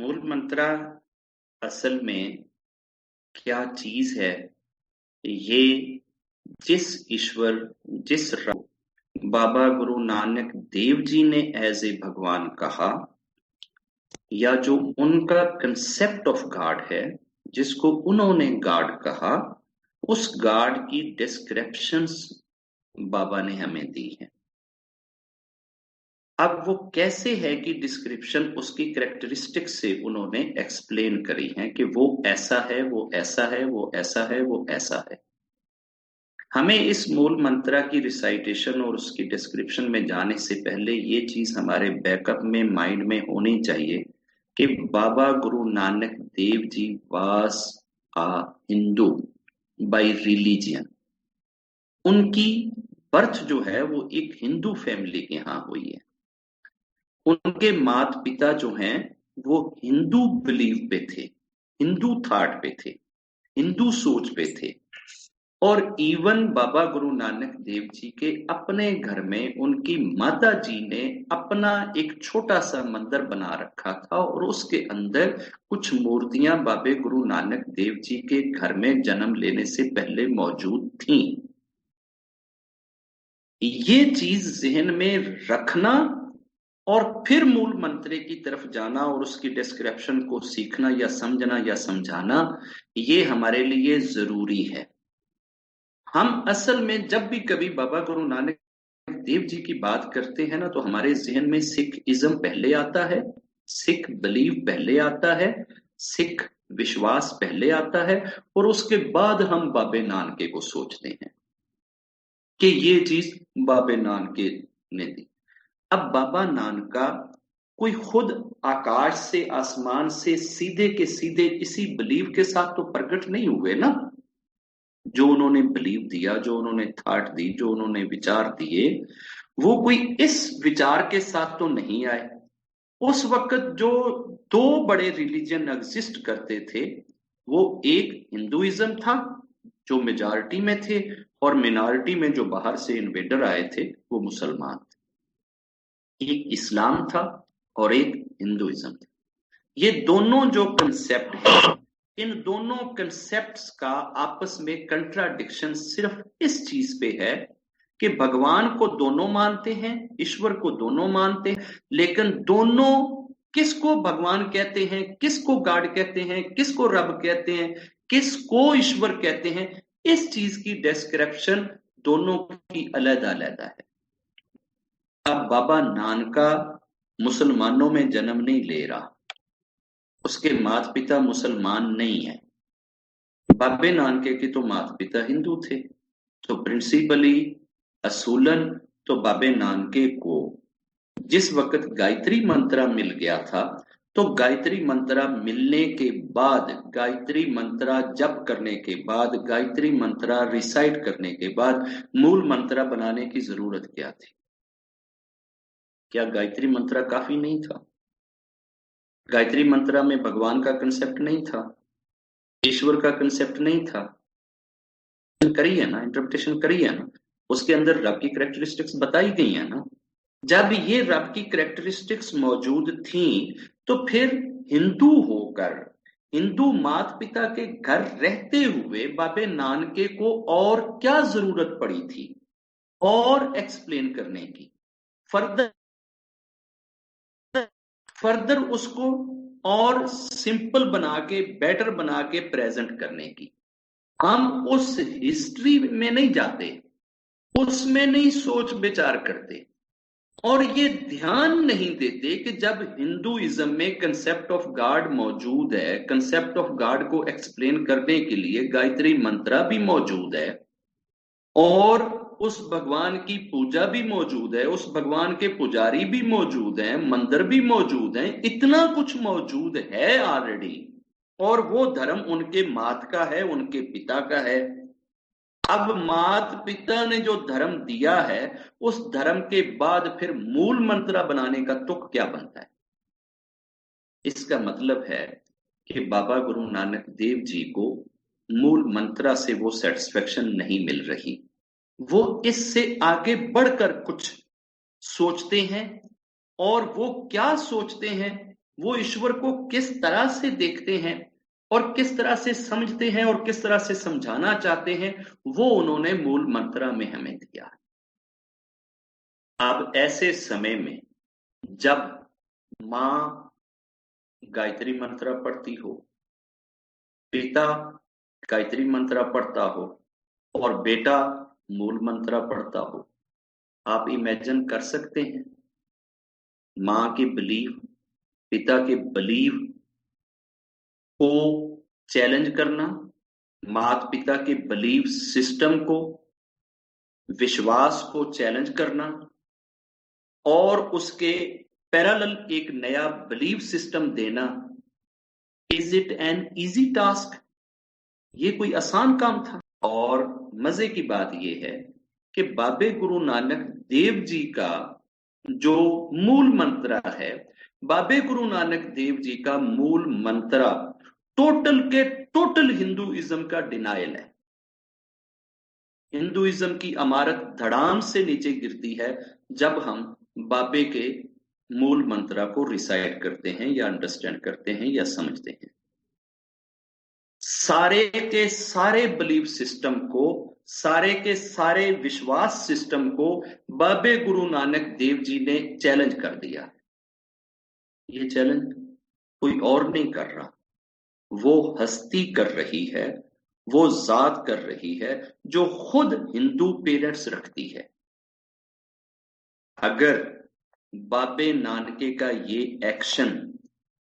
मूल मंत्रा असल में क्या चीज है? ये जिस ईश्वर जिस बाबा गुरु नानक देव जी ने एज ए भगवान कहा, या जो उनका कंसेप्ट ऑफ गॉड है, जिसको उन्होंने गॉड कहा, उस गॉड की डिस्क्रिप्शंस बाबा ने हमें दी है। अब वो कैसे है कि डिस्क्रिप्शन उसकी कैरेक्टरिस्टिक्स से उन्होंने एक्सप्लेन करी है कि वो ऐसा है, वो ऐसा है, वो ऐसा है, वो ऐसा है। हमें इस मूल मंत्रा की रिसाइटेशन और उसकी डिस्क्रिप्शन में जाने से पहले ये चीज हमारे बैकअप में माइंड में होनी चाहिए कि Baba Guru Nanak Dev ji was a Hindu by religion. उनकी बर्थ जो है वो एक हिंदू फैमिली के यहाँ हुई है। उनके माता पिता जो हैं वो हिंदू बिलीव पे थे, हिंदू थॉट पे थे, हिंदू सोच पे थे। और इवन बाबा गुरु नानक देव जी के अपने घर में उनकी माता जी ने अपना एक छोटा सा मंदिर बना रखा था और उसके अंदर कुछ मूर्तियां बाबे गुरु नानक देव जी के घर में जन्म लेने से पहले मौजूद थीं। ये चीज जहन में रखना और फिर मूल मंत्र की तरफ जाना और उसकी डिस्क्रिप्शन को सीखना या समझना या समझाना, ये हमारे लिए जरूरी है। हम असल में जब भी कभी बाबा गुरु नानक देव जी की बात करते हैं ना, तो हमारे जहन में सिख इज्म पहले आता है, सिख बिलीव पहले आता है, सिख विश्वास पहले आता है, और उसके बाद हम बाबे नानके को सोचते हैं कि ये चीज बाबे नानके ने दी। अब बाबा नानका कोई खुद आकाश से, आसमान से सीधे के सीधे इसी बिलीव के साथ तो प्रकट नहीं हुए ना। जो उन्होंने बिलीव दिया, जो उन्होंने थॉट दी, जो उन्होंने विचार दिए, वो कोई इस विचार के साथ तो नहीं आए। उस वक्त जो दो बड़े रिलीजन एग्जिस्ट करते थे, वो एक हिंदुइज्म था जो मेजॉरिटी में थे, और मिनॉरिटी में जो बाहर से इन्वेडर आए थे वो मुसलमान थे। एक इस्लाम था और एक हिंदुइज्म था। ये दोनों जो कंसेप्ट है, इन दोनों कंसेप्ट्स का आपस में कंट्राडिक्शन सिर्फ इस चीज पे है कि भगवान को दोनों मानते हैं, ईश्वर को दोनों मानते हैं, लेकिन दोनों किसको भगवान कहते हैं, किसको गॉड कहते हैं, किसको रब कहते हैं, किसको ईश्वर कहते हैं, इस चीज की डिस्क्रिप्शन दोनों की अलग अलग है। अब बाबा नानका मुसलमानों में जन्म नहीं ले रहा, उसके माता पिता मुसलमान नहीं है। बाबे नानके के तो माता पिता हिंदू थे, तो प्रिंसिपली असूलन तो बाबे नानके को जिस वक्त गायत्री मंत्रा मिल गया था, तो गायत्री मंत्रा मिलने के बाद, गायत्री मंत्रा जप करने के बाद, गायत्री मंत्रा रिसाइट करने के बाद मूल मंत्रा बनाने की जरूरत क्या थी? क्या गायत्री मंत्रा काफी नहीं था? गायत्री मंत्रा में भगवान का कंसेप्ट नहीं था, ईश्वर का कंसेप्ट नहीं था? करी है ना, इंटरप्रिटेशन करी है ना, उसके अंदर रब की कैरेक्टरिस्टिक्स बताई गई है ना। जब ये रब की कैरेक्टरिस्टिक्स मौजूद थी, तो फिर हिंदू होकर, हिंदू माता पिता के घर रहते हुए बाबे नानके को और क्या जरूरत पड़ी थी और एक्सप्लेन करने की, फर्दर फर्दर उसको और सिंपल बना के, बेटर बना के प्रेजेंट करने की। हम उस हिस्ट्री में नहीं जाते, उसमें नहीं सोच विचार करते, और ये ध्यान नहीं देते कि जब हिंदुइज्म में कंसेप्ट ऑफ गॉड मौजूद है, कंसेप्ट ऑफ गॉड को एक्सप्लेन करने के लिए गायत्री मंत्रा भी मौजूद है, और उस भगवान की पूजा भी मौजूद है, उस भगवान के पुजारी भी मौजूद हैं, मंदिर भी मौजूद हैं, इतना कुछ मौजूद है ऑलरेडी, और वो धर्म उनके मात का है, उनके पिता का है। अब मात पिता ने जो धर्म दिया है, उस धर्म के बाद फिर मूल मंत्रा बनाने का तुक क्या बनता है? इसका मतलब है कि बाबा गुरु नानक देव जी को मूल मंत्रा से वो सेटिस्फेक्शन नहीं मिल रही। वो इससे आगे बढ़कर कुछ सोचते हैं, और वो क्या सोचते हैं वो ईश्वर को किस तरह से देखते हैं और किस तरह से समझते हैं और किस तरह से समझाना चाहते हैं, वो उन्होंने मूल मंत्र में हमें दिया है। अब ऐसे समय में जब मां गायत्री मंत्र पढ़ती हो, पिता गायत्री मंत्र पढ़ता हो और बेटा मूल मंत्र पढ़ता हो, आप इमेजिन कर सकते हैं मां के बिलीव, पिता के बिलीव को चैलेंज करना, माता पिता के बिलीव सिस्टम को, विश्वास को चैलेंज करना और उसके पैरेलल एक नया बिलीव सिस्टम देना। Is it an easy task? ये कोई आसान काम था? और मजे की बात यह है कि बाबे गुरु नानक देव जी का जो मूल मंत्र है, बाबे गुरु नानक देव जी का मूल मंत्र टोटल के टोटल हिंदुइज्म का डिनायल है। हिंदुइज्म की इमारत धड़ाम से नीचे गिरती है जब हम बाबे के मूल मंत्र को रिसाइट करते हैं या अंडरस्टैंड करते हैं या समझते हैं। सारे के सारे बिलीफ सिस्टम को, सारे के सारे विश्वास सिस्टम को बाबे गुरु नानक देव जी ने चैलेंज कर दिया। ये चैलेंज कोई और नहीं कर रहा, वो हस्ती कर रही है, वो जात कर रही है जो खुद हिंदू पेरेंट्स रखती है। अगर बाबे नानके का ये एक्शन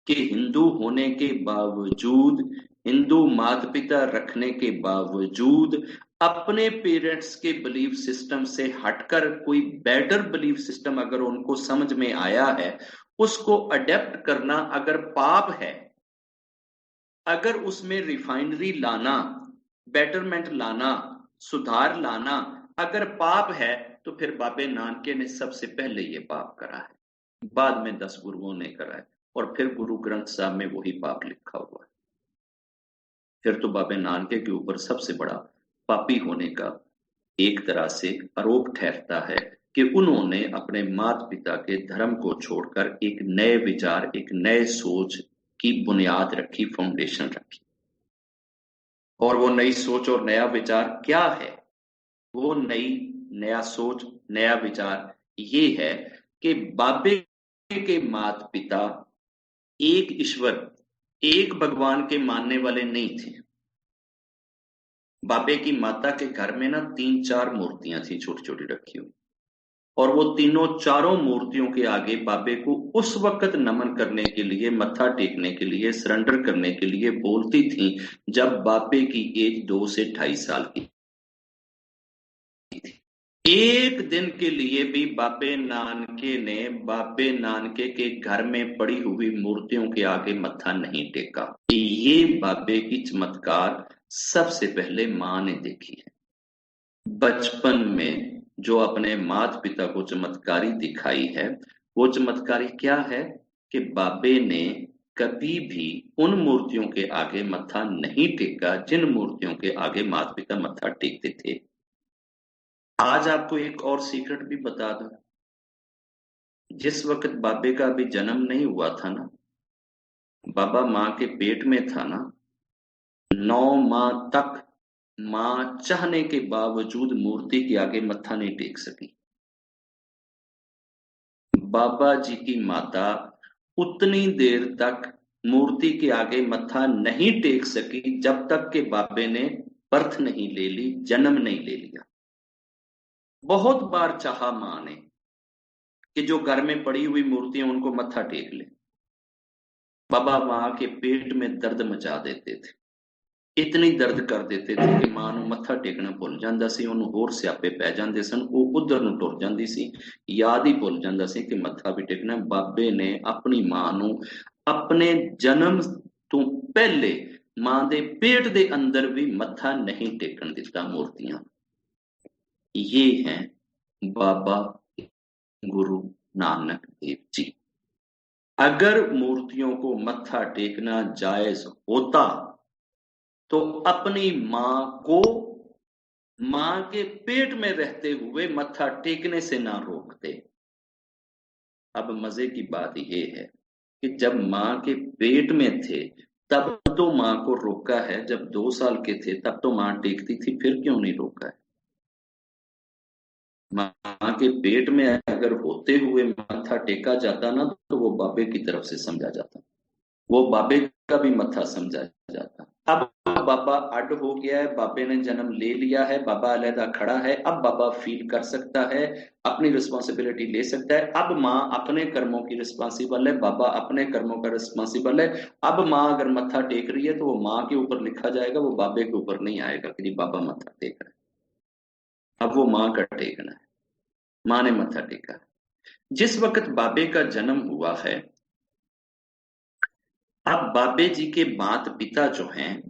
कि हिंदू होने के बावजूद, हिंदू माता पिता रखने के बावजूद अपने पेरेंट्स के बिलीफ सिस्टम से हटकर कोई बेटर बिलीफ सिस्टम अगर उनको समझ में आया है, उसको अडेप्ट करना अगर पाप है, अगर उसमें रिफाइनरी लाना, बेटरमेंट लाना, सुधार लाना अगर पाप है, तो फिर बाबे नानके ने सबसे पहले ये पाप करा है, बाद में 10 गुरुओं ने करा है और फिर गुरु ग्रंथ साहब में वही पाप लिखा हुआ है। फिर तो बाबे नानके के ऊपर सबसे बड़ा पापी होने का एक तरह से आरोप ठहरता है कि उन्होंने अपने माता पिता के धर्म को छोड़कर एक नए विचार, एक नए सोच की बुनियाद रखी, फाउंडेशन रखी। और वो नई सोच और नया विचार क्या है? वो नया सोच, नया विचार ये है कि बाबे के माता पिता एक ईश्वर, एक भगवान के मानने वाले नहीं थे। बाबे की माता के घर में ना 3-4 मूर्तियां थी छोटी छोटी रखी हुई, और वो तीनों चारों मूर्तियों के आगे बाबे को उस वक्त नमन करने के लिए, मत्था टेकने के लिए, सरेंडर करने के लिए बोलती थी जब बाबे की एज 2 से 2.5 साल की थी। एक दिन के लिए भी बाबे नानके ने बाबे नानके के घर में पड़ी हुई मूर्तियों के आगे मत्था नहीं टेका। ये बाबे की चमत्कार सबसे पहले मां ने देखी है। बचपन में जो अपने माता पिता को चमत्कारी दिखाई है, वो चमत्कारी क्या है कि बाबे ने कभी भी उन मूर्तियों के आगे मत्था नहीं टेका जिन मूर्तियों के आगे माता पिता मत्था टेकते थे। आज आपको एक और सीक्रेट भी बता दूं, जिस वक्त बाबे का अभी जन्म नहीं हुआ था ना, बाबा मां के पेट में था ना, 9 माह तक मां चाहने के बावजूद मूर्ति के आगे मत्था नहीं टेक सकी। बाबा जी की माता उतनी देर तक मूर्ति के आगे मत्था नहीं टेक सकी जब तक के बाबे ने बर्थ नहीं ले ली, जन्म नहीं ले लिया। बहुत बार चाहा मां ने कि जो घर में पड़ी हुई मूर्तियां उनको मत्था टेक ले, बाबा मां के पेट में दर्द मचा देते थे, इतनी दर्द कर देते थे कि मां ਨੂੰ ਮੱਥਾ ਟੇਕਣਾ ਭੁੱਲ ਜਾਂਦਾ ਸੀ, ਉਹਨੂੰ ਹੋਰ ਸਿਆਪੇ ਪੈ ਜਾਂਦੇ ਸਨ, ਉਹ ਉਧਰ ਨੂੰ ਟੁਰ ਜਾਂਦੀ ਸੀ, ਯਾਦ ਹੀ ਭੁੱਲ ਜਾਂਦਾ ਸੀ ਕਿ ਮੱਥਾ ਵੀ ਟੇਕਣਾ। ਬਾਬੇ ਨੇ ਆਪਣੀ ਮਾਂ ਨੂੰ ਆਪਣੇ ਜਨਮ ਤੋਂ ਪਹਿਲੇ ਮਾਂ ਦੇ ਪੇਟ ਦੇ ਅੰਦਰ ਵੀ ਮੱਥਾ ਨਹੀਂ ਟੇਕਣ ਦਿੱਤਾ ਮੂਰਤੀਆਂ। ये हैं बाबा गुरु नानक देव जी। अगर मूर्तियों को मत्था टेकना जायज होता तो अपनी मां को मां के पेट में रहते हुए मत्था टेकने से ना रोकते। अब मजे की बात यह है कि जब माँ के पेट में थे तब तो माँ को रोका है, जब 2 साल के थे तब तो माँ टेकती थी, फिर क्यों नहीं रोका है? माँ के पेट में अगर होते हुए माथा टेका जाता ना तो वो बाबे की तरफ से समझा जाता, वो बाबे का भी मत्था समझा जाता। अब बाबा अड हो गया है, बाबे ने जन्म ले लिया है, बाबा अलहदा खड़ा है, अब बाबा फील कर सकता है, अपनी रिस्पॉन्सिबिलिटी ले सकता है। अब माँ अपने कर्मों की रिस्पॉन्सिबल है, बाबा अपने कर्मों का रिस्पॉन्सिबल है। अब माँ अगर मत्था टेक रही है तो वो माँ के ऊपर लिखा जाएगा, वो बाबे के ऊपर नहीं आएगा कि जी बाबा मत्था टेक रहा है। अब वो माँ का टेकना है, माँ ने मत्था टेका। जिस वक्त बाबे का जन्म हुआ है, अब बाबे जी के माता पिता जो हैं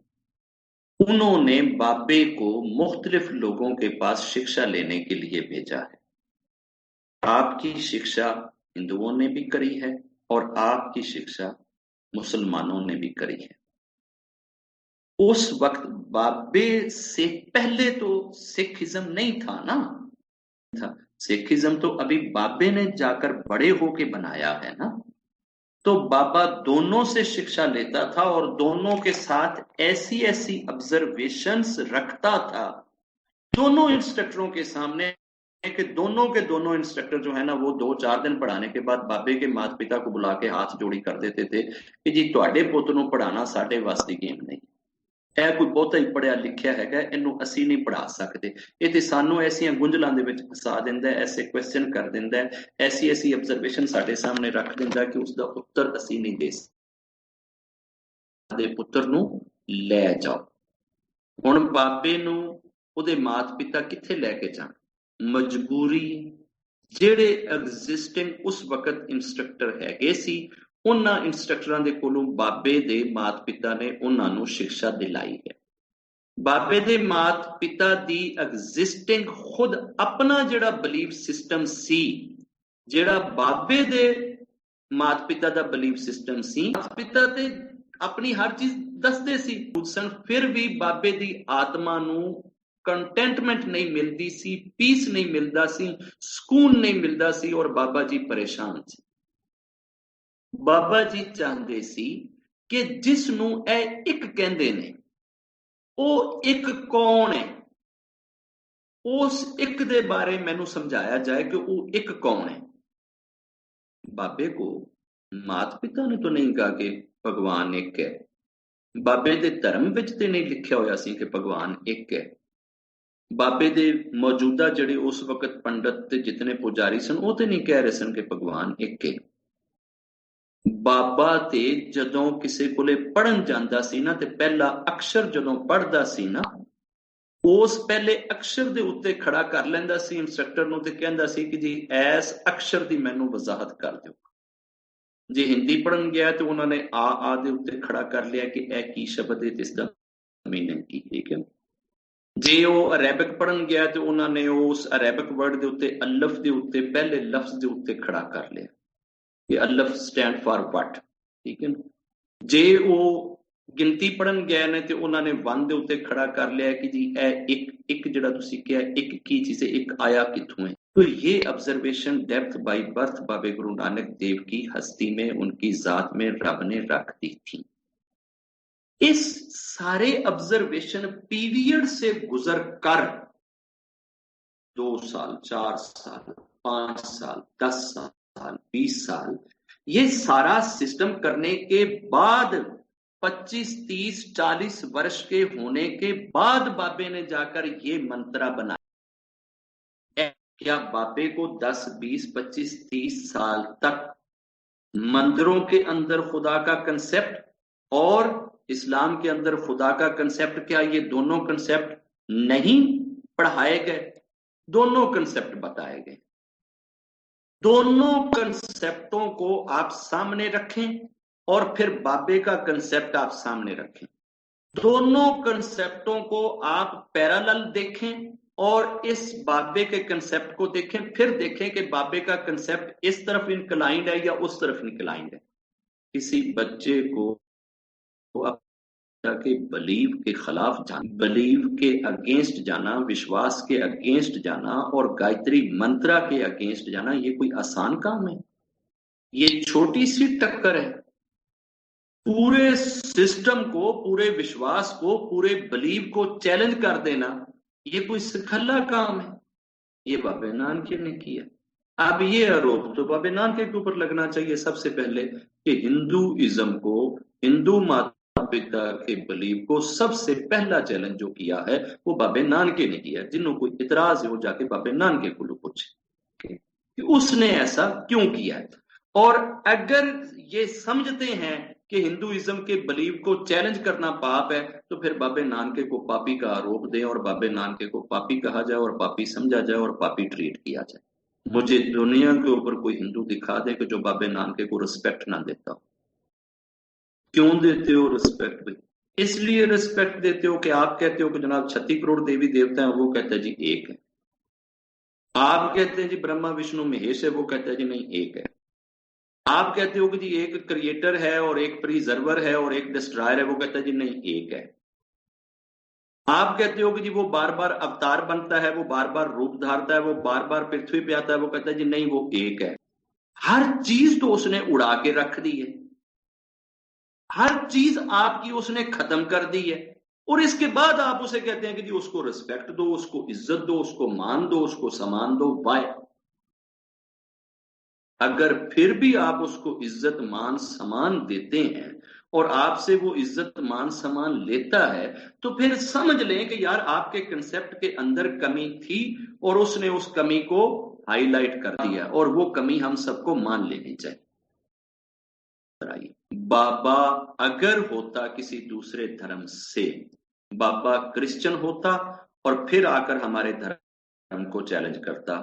उन्होंने बाबे को मुख्तलिफ लोगों के पास शिक्षा लेने के लिए भेजा है। आपकी शिक्षा हिंदुओं ने भी करी है और आपकी शिक्षा मुसलमानों ने भी करी है। उस वक्त बाबे से पहले तो सिखिज्म नहीं था ना, था। सिखिज्म तो अभी बाबे ने जाकर बड़े होके बनाया है ना। तो बाबा दोनों से शिक्षा लेता था और दोनों के साथ ऐसी ऐसी ऑब्जर्वेशंस रखता था दोनों इंस्ट्रक्टरों के सामने कि दोनों के दोनों इंस्ट्रक्टर जो है ना वो 2-4 दिन पढ़ाने के बाद बाबे के माता पिता को बुला के हाथ जोड़ी कर देते थे कि जी तुहाडे पुੱਤ ਨੂੰ पढ़ाना साडे वास दी गेम नहीं, ਇਹ कोई ਬਹੁਤਾ ही पढ़िया लिखिया हैगा, ਇਹਨੂੰ ਅਸੀਂ नहीं पढ़ा सकते। ਇਹ ਤੇ ਸਾਨੂੰ ਐਸੀਆਂ ਗੁੰਝਲਾਂ ਦੇ ਵਿੱਚ ਫਸਾ ਦਿੰਦਾ है, ऐसे क्वेश्चन कर ਦਿੰਦਾ है, ऐसी ऐसी ऑब्जर्वेशन साडे सामने रख ਦਿੰਦਾ है कि उसका उत्तर ਅਸੀਂ नहीं दे ਸਕਦੇ। ਪੁੱਤਰ ਨੂੰ ਲੈ ਜਾਓ। ਹੁਣ ਬਾਬੇ ਨੂੰ ਉਹਦੇ ਮਾਤਾ ਪਿਤਾ ਕਿੱਥੇ ਲੈ ਕੇ ਜਾਣ? ਮਜਬੂਰੀ ਜਿਹੜੇ ਐਗਜ਼ਿਸਟਿੰਗ ਉਸ ਵਕਤ ਇੰਸਟ੍ਰਕਟਰ ਹੈਗੇ ਸੀ ਉਹਨਾਂ ਇੰਸਟ੍ਰਕਟਰਾਂ ਦੇ ਕੋਲੋਂ ਬਾਬੇ ਦੇ ਮਾਤਾ ਪਿਤਾ ਨੇ ਉਹਨਾਂ ਨੂੰ ਸਿੱਖਿਆ ਦਿਲਾਈ ਹੈ। ਬਾਬੇ ਦੇ ਮਾਤਾ ਪਿਤਾ ਦੀ ਐਗਜ਼ਿਸਟਿੰਗ ਖੁਦ ਆਪਣਾ ਜਿਹੜਾ ਬਲੀਫ ਸਿਸਟਮ ਸੀ, ਜਿਹੜਾ ਬਾਬੇ ਦੇ ਮਾਤਾ ਪਿਤਾ ਦਾ ਬਲੀਫ ਸਿਸਟਮ ਸੀ, ਮਾਤਾ ਪਿਤਾ ਤੇ ਆਪਣੀ ਹਰ ਚੀਜ਼ ਦੱਸਦੇ ਸੀ ਸਨ, ਫਿਰ ਵੀ ਬਾਬੇ ਦੀ ਆਤਮਾ ਨੂੰ कंटेंटमेंट नहीं मिलती सी, पीस नहीं मिलता सी, सुकून नहीं मिलता सी और बाबा जी परेशान सी। बाबा जी चाहते सी कि जिस नूं ए एक कहंदे ने ओ एक कौन है, उस एक दे बारे मैनू समझाया जाए कि वो एक कौन है। बाबे को माता पिता ने तो नहीं कहा कि भगवान एक है, बाबे दे धर्म विच ते नहीं लिखिया होया सी कि भगवान एक है। बाबे दे मौजूदा जिहड़े उस वक्त पंडित ते जितने पुजारी सन वो ते नहीं कह रहे सन कि भगवान एक है। बाबा ते जदों किसी कोले पढ़न जांदा सी ना ते पहला अक्षर जदों पढ़दा सी ना उस पहले अक्षर दे उत्ते खड़ा कर लैंदा सी इंस्ट्रक्टर नूं ते कहंदा सी कि जी ऐस अक्षर दी मैनूं वजाहत कर दिओ। जे हिंदी पढ़न गया तो उन्होंने आ दे उत्ते खड़ा कर लिया कि ऐ की शब्द है, इसका मीनिंग की, ठीक है। जे वो अरेबिक पढ़न गया तो उन्होंने उस अरेबिक वर्ड के उत्ते अल्लफ के उत्ते पहले लफ्ज के उत्ते खड़ा कर लिया कि अल्लफ स्टैंड फॉर व्हाट, ठीक है। जे वो गिनती पढ़न गया ने तो उन्होंने वन के उत्ते खड़ा कर लिया कि जी ए एक एक जिहड़ा तुसीं कहा एक की चीज है, एक आया किथों है। तो ये ऑब्जर्वेशन डेप्थ बाय बर्थ बाबे गुरु नानक देव की हस्ती में, उनकी जात में रब ने रख दी थी। इस सारे ऑब्जर्वेशन पीरियड से गुजर कर 2 साल, 4 साल, 5 साल, 10 साल, 20 साल, ये सारा सिस्टम करने के बाद 25, 30, 40 वर्ष के होने के बाद बाबे ने जाकर ये मंत्रा बनाया। क्या बाबे को 10, 20, 25, 30 साल तक मंदिरों के अंदर खुदा का कंसेप्ट और इस्लाम के अंदर खुदा का कंसेप्ट, क्या ये दोनों कंसेप्ट नहीं पढ़ाए गए? दोनों कंसेप्ट बताए गए। दोनों कंसेप्टों को आप सामने रखें और फिर बाबे का कंसेप्ट आप सामने रखें। दोनों कंसेप्टों को आप पैरेलल देखें और इस बाबे के कंसेप्ट को देखें, फिर देखें कि बाबे का कंसेप्ट इस तरफ इंक्लाइंड है या उस तरफ इंक्लाइंड है। किसी बच्चे को के बलीव के खिलाफ जाना, बलीव के अगेंस्ट जाना, विश्वास के अगेंस्ट जाना और गायत्री मंत्रा के अगेंस्ट जाना, ये कोई आसान काम है? ये छोटी सी टक्कर है। पूरे सिस्टम को, पूरे विश्वास को, पूरे बिलीव को चैलेंज कर देना, ये कोई सिखला काम है? ये बाबे नानक ने किया। अब ये आरोप तो बाबे नानक के ऊपर लगना चाहिए सबसे पहले कि हिंदुइज्म को, हिंदू माता पिता के बिलीव को सबसे पहला चैलेंज जो किया है वो बाबे नानक ने किया। जिन्हों को इतराज है वो जाके बाबे नानक को पूछे कि उसने ऐसा क्यों किया है। और अगर ये समझते हैं कि हिंदुइज्म के बिलीव को चैलेंज करना पाप है, तो फिर बाबे नानक को पापी का आरोप दें और बाबे नानक को पापी कहा जाए और पापी समझा जाए और पापी ट्रीट किया जाए। मुझे दुनिया के ऊपर कोई हिंदू दिखा दे कि जो बाबे नानक को रिस्पेक्ट ना देता हो। क्यों देते हो रिस्पेक्ट भाई? इसलिए रिस्पेक्ट देते हो कि आप कहते हो कि जनाब 36 करोड़ देवी देवता है, वो कहता है जी एक है। आप कहते हैं जी ब्रह्मा विष्णु महेश है, वो कहता है जी नहीं एक है। आप कहते हो कि जी एक क्रिएटर है और एक प्रिजर्वर है और एक डिस्ट्रॉयर है, वो कहता है जी नहीं एक है। आप कहते हो कि जी वो बार बार अवतार बनता है, वो बार बार रूप धारता है, वो बार बार पृथ्वी पे आता है, वो कहता है जी नहीं वो एक है। हर चीज तो उसने उड़ा के रख दी है, हर चीज आपकी उसने खत्म कर दी है, और इसके बाद आप उसे कहते हैं कि जी उसको रिस्पेक्ट दो, उसको इज्जत दो, उसको मान दो, उसको सम्मान दो। वाय? अगर फिर भी आप उसको इज्जत मान सम्मान देते हैं और आपसे वो इज्जत मान सम्मान लेता है, तो फिर समझ लें कि यार आपके कंसेप्ट के अंदर कमी थी और उसने उस कमी को हाईलाइट कर दिया, और वो कमी हम सबको मान लेनी चाहिए। बाबा अगर होता किसी दूसरे धर्म से, बाबा क्रिश्चियन होता और फिर आकर हमारे धर्म को चैलेंज करता,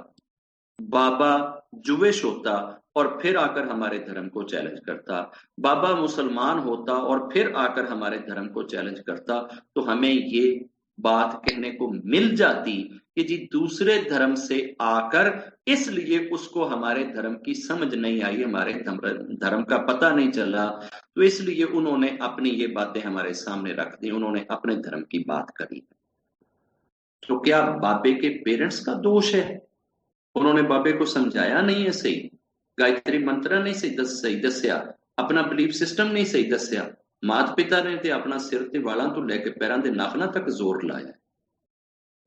बाबा जुविश होता और फिर आकर हमारे धर्म को चैलेंज करता, बाबा मुसलमान होता और फिर आकर हमारे धर्म को चैलेंज करता, तो हमें ये बात कहने को मिल जाती कि जी दूसरे धर्म से आकर इसलिए उसको हमारे धर्म की समझ नहीं आई, हमारे धर्म का पता नहीं चला, तो इसलिए उन्होंने अपनी ये बातें हमारे सामने रख दी, उन्होंने अपने धर्म की बात करी। तो क्या बाबे के पेरेंट्स का दोष है? उन्होंने बाबे को समझाया नहीं है सही, गायत्री मंत्र नहीं सही दसिया, अपना बिलीफ सिस्टम नहीं सही दसिया। माता पिता ने ते अपना सिर ते वालों तो लेके पैरों के नाखना तक जोर लाया।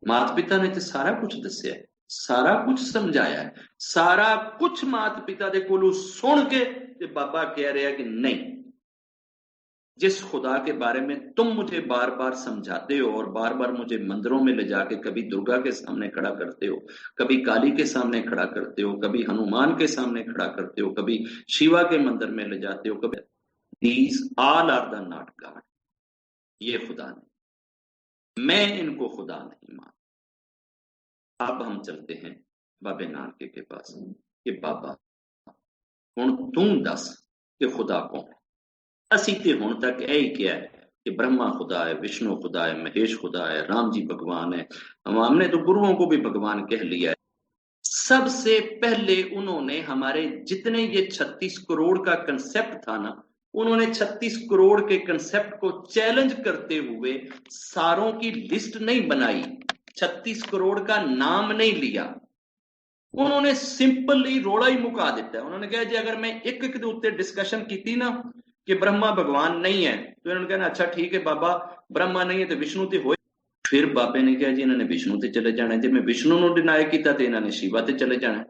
माता पिता ने ते सारा कुछ दसिया, सारा कुछ समझाया है, सारा कुछ माता पिता के कोलों सुन के ते बाबा कह रहा है कि नहीं, जिस खुदा के बारे में तुम मुझे बार बार समझाते हो और बार बार मुझे मंदिरों में ले जाके कभी दुर्गा के सामने खड़ा करते हो, कभी काली के सामने खड़ा करते हो, कभी हनुमान के सामने खड़ा करते हो, कभी शिवा के मंदिर में ले जाते हो, कभी these all are the not God, ये खुदा नहीं, मैं इनको खुदा नहीं मानता। अब हम चलते हैं बाबे नानक के पास कि बाबा हुण तू दस कि खुदा कौन है। असी ते हुण तक यही किया है कि ब्रह्मा खुदा है, विष्णु खुदा है, महेश खुदा है, राम जी भगवान है, हमने तो गुरुओं को भी भगवान कह लिया है। सबसे पहले उन्होंने हमारे जितने ये 36 करोड़ का कंसेप्ट था ना, उन्होंने 36 करोड़ के कंसेप्ट को चैलेंज करते हुए सारों की लिस्ट नहीं बनाई, 36 करोड़ का नाम नहीं लिया, उन्होंने सिंपली रोड़ा ही मुका दिता है। उन्होंने कहा जी अगर मैं एक एक के उत्ते डिस्कशन की ना कि ब्रह्मा भगवान नहीं है, तो इन्होंने कहना अच्छा ठीक है बाबा ब्रह्मा नहीं है तो विष्णु ते होए। फिर बाबे ने कहा जी इन्होंने विष्णु ते चले जाना, जब मैं विष्णु नु डिनाय किया तो इन्होंने शिवा ते चले जाना।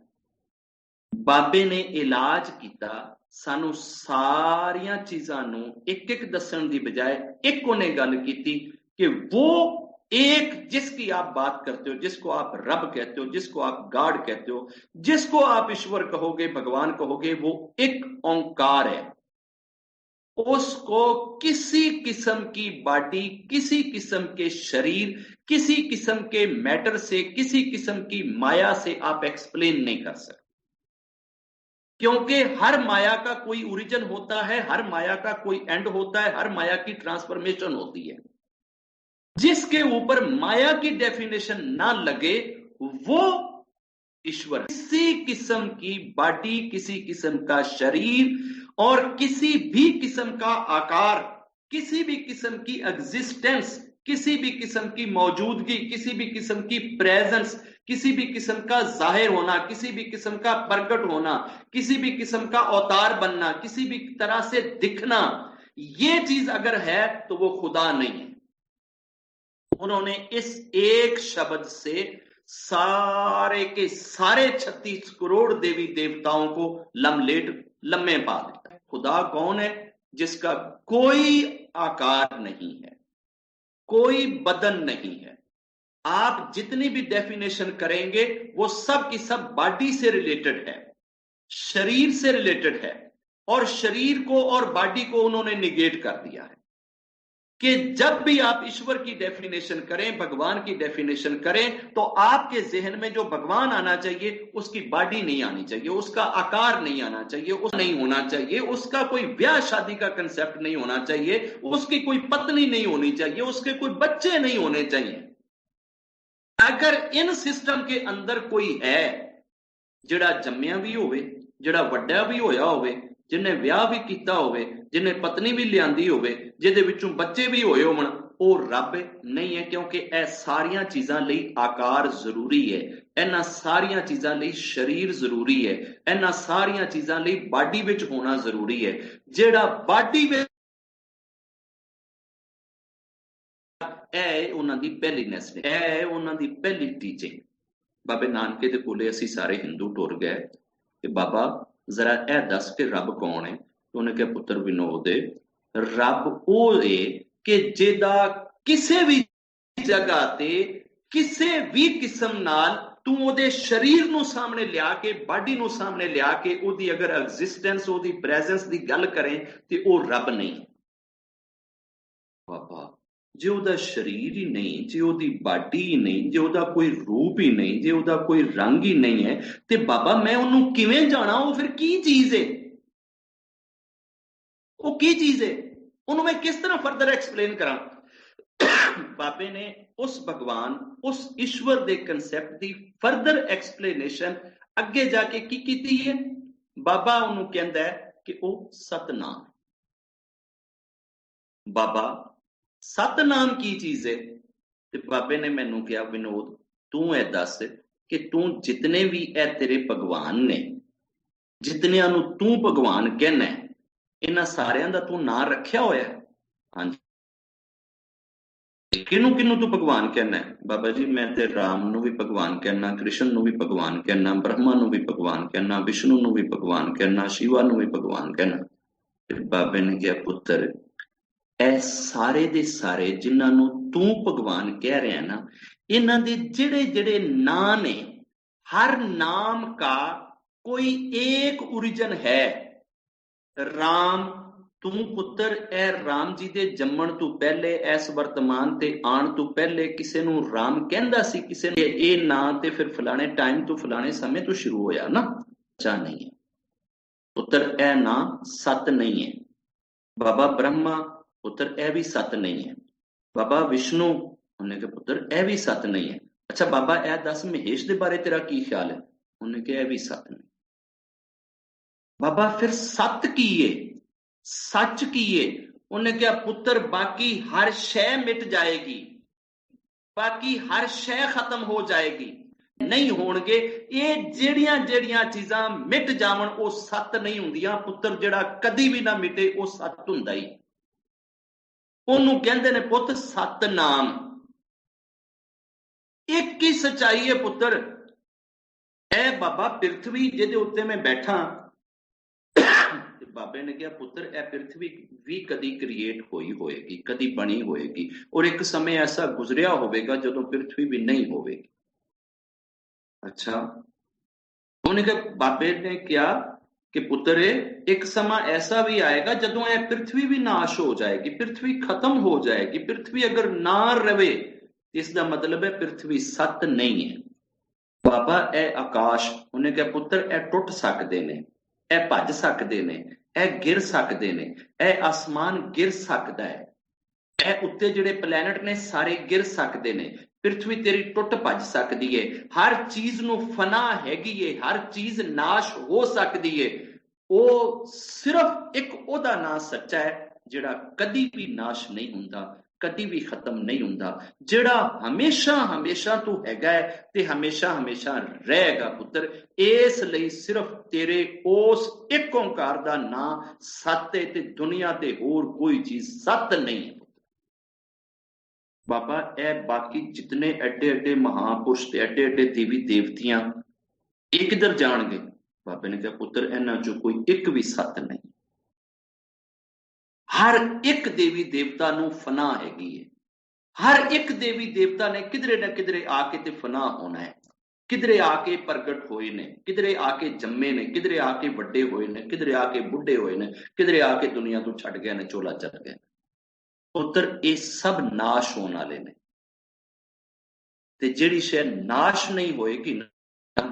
बाबे ने इलाज किया, सानू सारियां चीजां नू एक एक दसन की बजाय एक उन्हें गल की कि वो एक जिसकी आप बात करते हो, जिसको आप रब कहते हो, जिसको आप गॉड कहते हो, जिसको आप ईश्वर कहोगे, भगवान कहोगे, वो एक ओंकार है। उसको किसी किस्म की बॉडी, किसी किस्म के शरीर, किसी किस्म के मैटर से, किसी किस्म की माया से आप एक्सप्लेन नहीं कर सकते, क्योंकि हर माया का कोई ओरिजिन होता है, हर माया का कोई एंड होता है, हर माया की ट्रांसफॉर्मेशन होती है। जिसके ऊपर माया की डेफिनेशन ना लगे वो ईश्वर। किसी किस्म की बॉडी, किसी किस्म का शरीर और किसी भी किस्म का आकार, किसी भी किस्म की एग्जिस्टेंस, किसी भी किस्म की मौजूदगी, किसी भी किस्म की प्रेजेंस, किसी भी किस्म का जाहिर होना, किसी भी किस्म का प्रकट होना, किसी भी किस्म का अवतार बनना, किसी भी तरह से दिखना, ये चीज अगर है तो वो खुदा नहीं है। उन्होंने इस एक शब्द से सारे के सारे 36 करोड़ देवी देवताओं को लम्हे पा देता है। खुदा कौन है? जिसका कोई आकार नहीं है, कोई बदन नहीं है। आप जितनी भी डेफिनेशन करेंगे वो सब की सब बॉडी से रिलेटेड है, शरीर से रिलेटेड है, और शरीर को और बॉडी को उन्होंने निगेट कर दिया है कि जब भी आप ईश्वर की डेफिनेशन करें, भगवान की डेफिनेशन करें, तो आपके जहन में जो भगवान आना चाहिए उसकी बॉडी नहीं आनी चाहिए, उसका आकार नहीं आना चाहिए, उस नहीं होना चाहिए, उसका कोई ब्याह शादी का कंसेप्ट नहीं होना चाहिए, उसकी कोई पत्नी नहीं होनी चाहिए, उसके कोई बच्चे नहीं होने चाहिए। अगर इन सिस्टम के अंदर कोई है जिहड़ा जम्मिया भी होवे, जिहड़ा वड्डा भी होया होवे, जिन्हें ब्याह भी किया होवे, जिन्हें पत्नी भी लियांदी होवे, जिहदे विचों बच्चे भी होए होण, वो रब नहीं है। क्योंकि यह सारियां चीजां लई आकार जरूरी है, इन्हां सारियां चीजां लई शरीर जरूरी है, इन्हां सारियां चीजां लई बॉडी विच होना जरूरी है। जिहड़ा बॉडी विच उन्हां दी पहली नेस्ट है, उन्हां दी पहली टीचिंग। बाबे नानके दे कोले असीं सारे हिंदू टुर गए कि बाबा जरा यह दस के रब कौन है। उन्हें कहा पुत्र विनोद, रब वो है कि जिहदा किसी भी जगह ते किसी भी किस्म नाल तू ओदे शरीर नूं सामने लिया के, बॉडी नूं सामने लिया के ओदी अगर एग्जिस्टेंस, ओदी प्रेजेंस दी गल करें ते वो रब नहीं। बाबा जे ओदा शरीर ही नहीं, जे ओदी बॉडी ही नहीं, जे ओदा कोई रूप ही नहीं, जे ओदा कोई रंग ही नहीं है, ते बाबा मैं उन्होंने किवें जाना? वो फिर की चीज है? वो की चीज है? उन्होंने मैं किस तरह फर्दर एक्सप्लेन करा? बाबे ने उस भगवान, उस ईश्वर दे कंसेप्ट दी फर्दर एक्सप्लेनेशन अगे जाके की कीती है? बाबा उन्होंने कहंदा है कि वो सतनाम। बाबा सतनाम की चीज है? ते बाबे ने मैनू कहा विनोद तू ए दस कि तू जितने भी ए तेरे भगवान ने, जितनियां नू तू भगवान कहना है, इन्हां सारियां दा तू नाम रखिया होया? हाँ जी। किनू किनू तू भगवान कहना है? बाबा जी मैं ते राम नू भी भगवान कहना, कृष्ण नू भी भगवान कहना, ब्रह्मा नू भी भगवान कहना, विष्णु नू भी भगवान कहना, शिवा नू भी भगवान कहना। ते बाबे ने कहा पुत्र ए सारे दे सारे जिन्हां नू तू भगवान कह रहा है ना, इन्हां दे जिहड़े जिहड़े नाम ने, हर नाम का कोई एक ओरिजिन है। राम तू पुत्र ए राम जी दे जम्मण तो पहले, इस वर्तमान ते आण तो पहले किसे नू राम कहंदा सी? किसे ने ए नाम ते फिर फलाने टाइम तो फलाने समय तो शुरू होया ना? अच्छा नहीं है पुत्र, ए नाम सत नहीं है। बाबा ब्रह्मा पुत्र ए भी सत नहीं है। बाबा विष्णु उन्हें कहा पुत्र ए भी सत नहीं है। अच्छा बाबा ए दस महेश दे बारे तेरा की ख्याल है? उन्हें कहा ए भी सत नहीं। बाबा फिर सत की है, सच की है? उन्हें कहा पुत्र बाकी हर शय मिट जाएगी, बाकी हर शय खत्म हो जाएगी, नहीं होणगे। ये जेड़ियां जेड़ियां चीजां मिट जावन वो सत नहीं हुंदियां पुत्र, जेड़ा कदी भी ना मिटे वो सत हुंदा ही। ਉਹਨੂੰ ਕਹਿੰਦੇ ਨੇ ਪੁੱਤ ਸਤਨਾਮ। ਇੱਕ ਹੀ ਸਚਾਈ ਹੈ ਪੁੱਤਰ। ਇਹ ਬਾਬਾ ਪ੍ਰਿਥਵੀ ਜਿਹਦੇ ਉੱਤੇ ਮੈਂ ਬੈਠਾ, ਤੇ ਬਾਬੇ ਨੇ ਕਿਹਾ ਪੁੱਤਰ ਇਹ ਪ੍ਰਿਥਵੀ ਵੀ ਕਦੀ ਕ੍ਰੀਏਟ ਹੋਈ ਹੋਏਗੀ, ਕਦੀ ਬਣੀ ਹੋਏਗੀ, ਔਰ ਇੱਕ ਸਮੇਂ ਐਸਾ ਗੁਜ਼ਰਿਆ ਹੋਵੇਗਾ ਜਦੋਂ ਪ੍ਰਿਥਵੀ ਵੀ ਨਹੀਂ ਹੋਵੇਗੀ। ਅੱਛਾ ਉਹਨੇ ਕਿਹਾ, ਬਾਬੇ ਨੇ ਕਿਹਾ कि पुत्र एक समा ऐसा भी आएगा जदों यह पृथ्वी भी नाश हो जाएगी, पृथ्वी खत्म हो जाएगी। पृथ्वी अगर ना रवे इसका मतलब है पृथ्वी सत नहीं है। बाबा ए आकाश, उन्हें कहा पुत्र ए टुट सकते ने, ए भज सकते ने, ए गिर सकते ने, ए आसमान गिर सकता है, ए उत्ते जिहड़े प्लैनेट ने सारे गिर सकते ने, पृथ्वी तेरी टुट भज सकती है, हर चीज नू फना हैगी है, हर चीज नाश हो सकती है। वो सिर्फ एक ओदा नाम सच्चा है जिहड़ा कदी भी नाश नहीं हुंदा, कदी भी खत्म नहीं हुंदा, जिहड़ा हमेशा हमेशा तू हैगा है ते हमेशा हमेशा रहेगा पुत्र। इस लई सिर्फ तेरे उस एक ओंकार दा नाम सत्य है ते दुनिया ते होर कोई चीज सत्य नहीं है। बाबा ए बाकी जितने एडे एडे महापुरुष ते एडे एडे देवी देवतियां एक किधर जाणगे? बाबे ने कहा पुत्र इन्हां चों कोई एक भी सत्य नहीं। हर एक देवी देवता नूं फना हैगी है। हर एक देवी देवता ने किधरे ना किधरे आके ते फना होना है। किधरे आके प्रगट होए ने, किधरे आके जम्मे ने, किधरे आके वड्डे होए ने, किधरे आके बुढ़े होए ने, किधरे आके दुनिया तो छड़ गए ने, चोला चल गए। पुत्र ये सब नाश होने वाले ने ते जिहड़ी शै नाश नहीं होएगी ना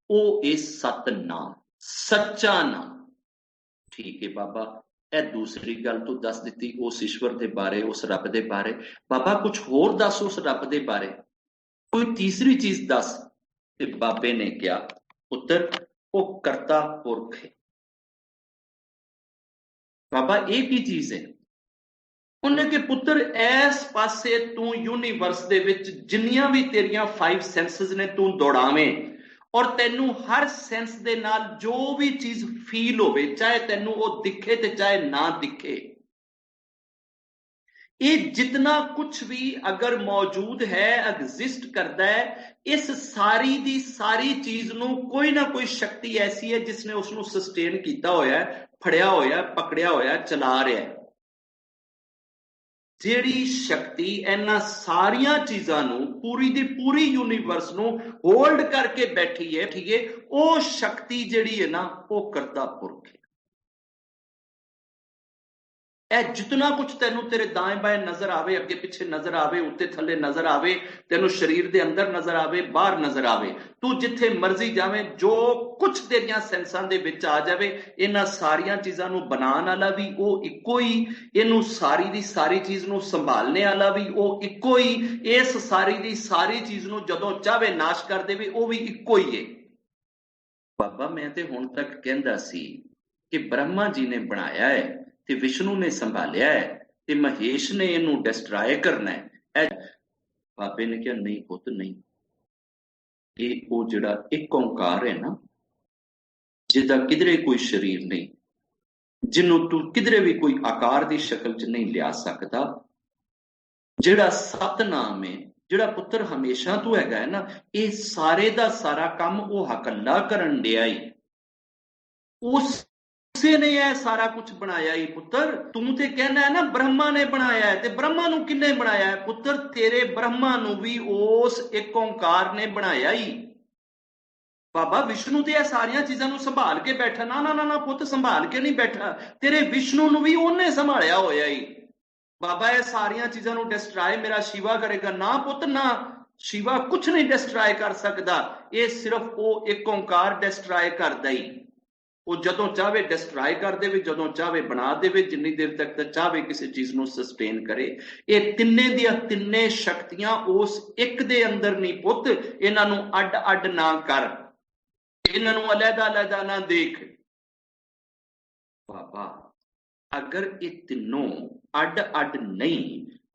वो इस सत नाम सच्चा नाम। ठीक है बाबा, ए दूसरी गल तू दस दी उस ईश्वर के बारे, उस रब के बारे। बाबा कुछ होर दस उस रब के बारे, कोई तीसरी चीज दस। ते बाबे ने क्या पुत्र वो करता पुरख है। बाबा एक ही चीज है। उन्हें कि पुत्र इस पासे तू यूनीवर्स दे विच जिन्नियां भी तेरियां 5 सेंसेस ने तू दौड़ावें और तेनू हर सेंस दे नाल जो भी चीज फील होवे, चाहे तेनू वो दिखे ते चाहे ना दिखे, ये जितना कुछ भी अगर मौजूद है, एग्जिस्ट करता है, इस सारी दी सारी चीज नू कोई ना कोई शक्ति ऐसी है जिसने उसनू सस्टेन किया होया है, फड़िया होया, पकड़िया होया, चला रहा है। ਜਿਹੜੀ शक्ति इन्हां सारियां चीजां नू पूरी दी पूरी यूनीवर्स नू होल्ड करके बैठी है, ठीक है, वो शक्ति जिहड़ी है ना वो करता पुरख है। जितना कुछ तेनू तेरे दाएं बाएं नजर आवे, अगे पिछे नजर आवे, उत्ते थले नजर आवे, तेनू शरीर दे अंदर नजर आवे, बाहर नजर आवे, तू जिथे मर्जी जावे, जो कुछ तेरियां सेंसां दे विच आ जावे, इन्हां सारियां चीजां नू बनाने वाला भी वो इक्को ही, इनू सारी दी सारी चीज नू संभालने वाला भी वो इक्को ही, इस सारी दी सारी चीज नू जदों चाहे नाश कर देवे वो भी इक्को ही है। बाबा मैं ते हुण तक कहंदा सी कि ब्रह्मा जी ने बनाया है ते विष्णु ने संभालिया है ते महेश ने इनू डिस्ट्रॉय करना है। बाबे ने कहा नहीं पुत नहीं, ये वो जिहड़ा एक ओंकार है ना, जिहदा किधरे कोई शरीर नहीं, जिन्हों तू किधरे भी कोई आकार की शक्ल च नहीं लिया सकता, जिहड़ा सतनाम है, जिहड़ा पुत्र हमेशा तू हैगा है ना, ये सारे दा सारा काम वो हकल्ला करन दिया ही, उसे ने यह सारा कुछ बनाया ही। पुत्र तू ते कहना है ना ब्रह्मा ने बनाया है, ते ब्रह्मा नू किन्ने बनाया है? पुत्र तेरे ब्रह्मा नू भी उस एक ओंकार ने बनाया ही। बाबा विष्णु ते यह सारियां चीजां नू संभाल के बैठा ना ना ना ना पुत्र, संभाल के नहीं बैठा, तेरे विष्णु नू भी उन्हें संभालिया होया ही। बाबा ये सारियां चीजां नू डिस्ट्रॉय मेरा शिवा करेगा ना पुत्र, ना शिवा कुछ नहीं डिस्ट्रॉय कर सकता, ये सिर्फ वो एक ओंकार डिस्ट्रॉय करदा ही। वो जदों चाहे डिस्ट्रॉय कर दे, जदों चाहे बना दे, जिन्नी देर तक चाहे किसी चीज नू सस्टेन करे। ये तिन्ने दियां तिन्ने शक्तियां उस एक दे अंदर नहीं पुत, इन्हां नू अड अड ना कर, इन्हां नू अलहदा अलहदा ना देख। बाबा अगर ये तीनों अड अड नहीं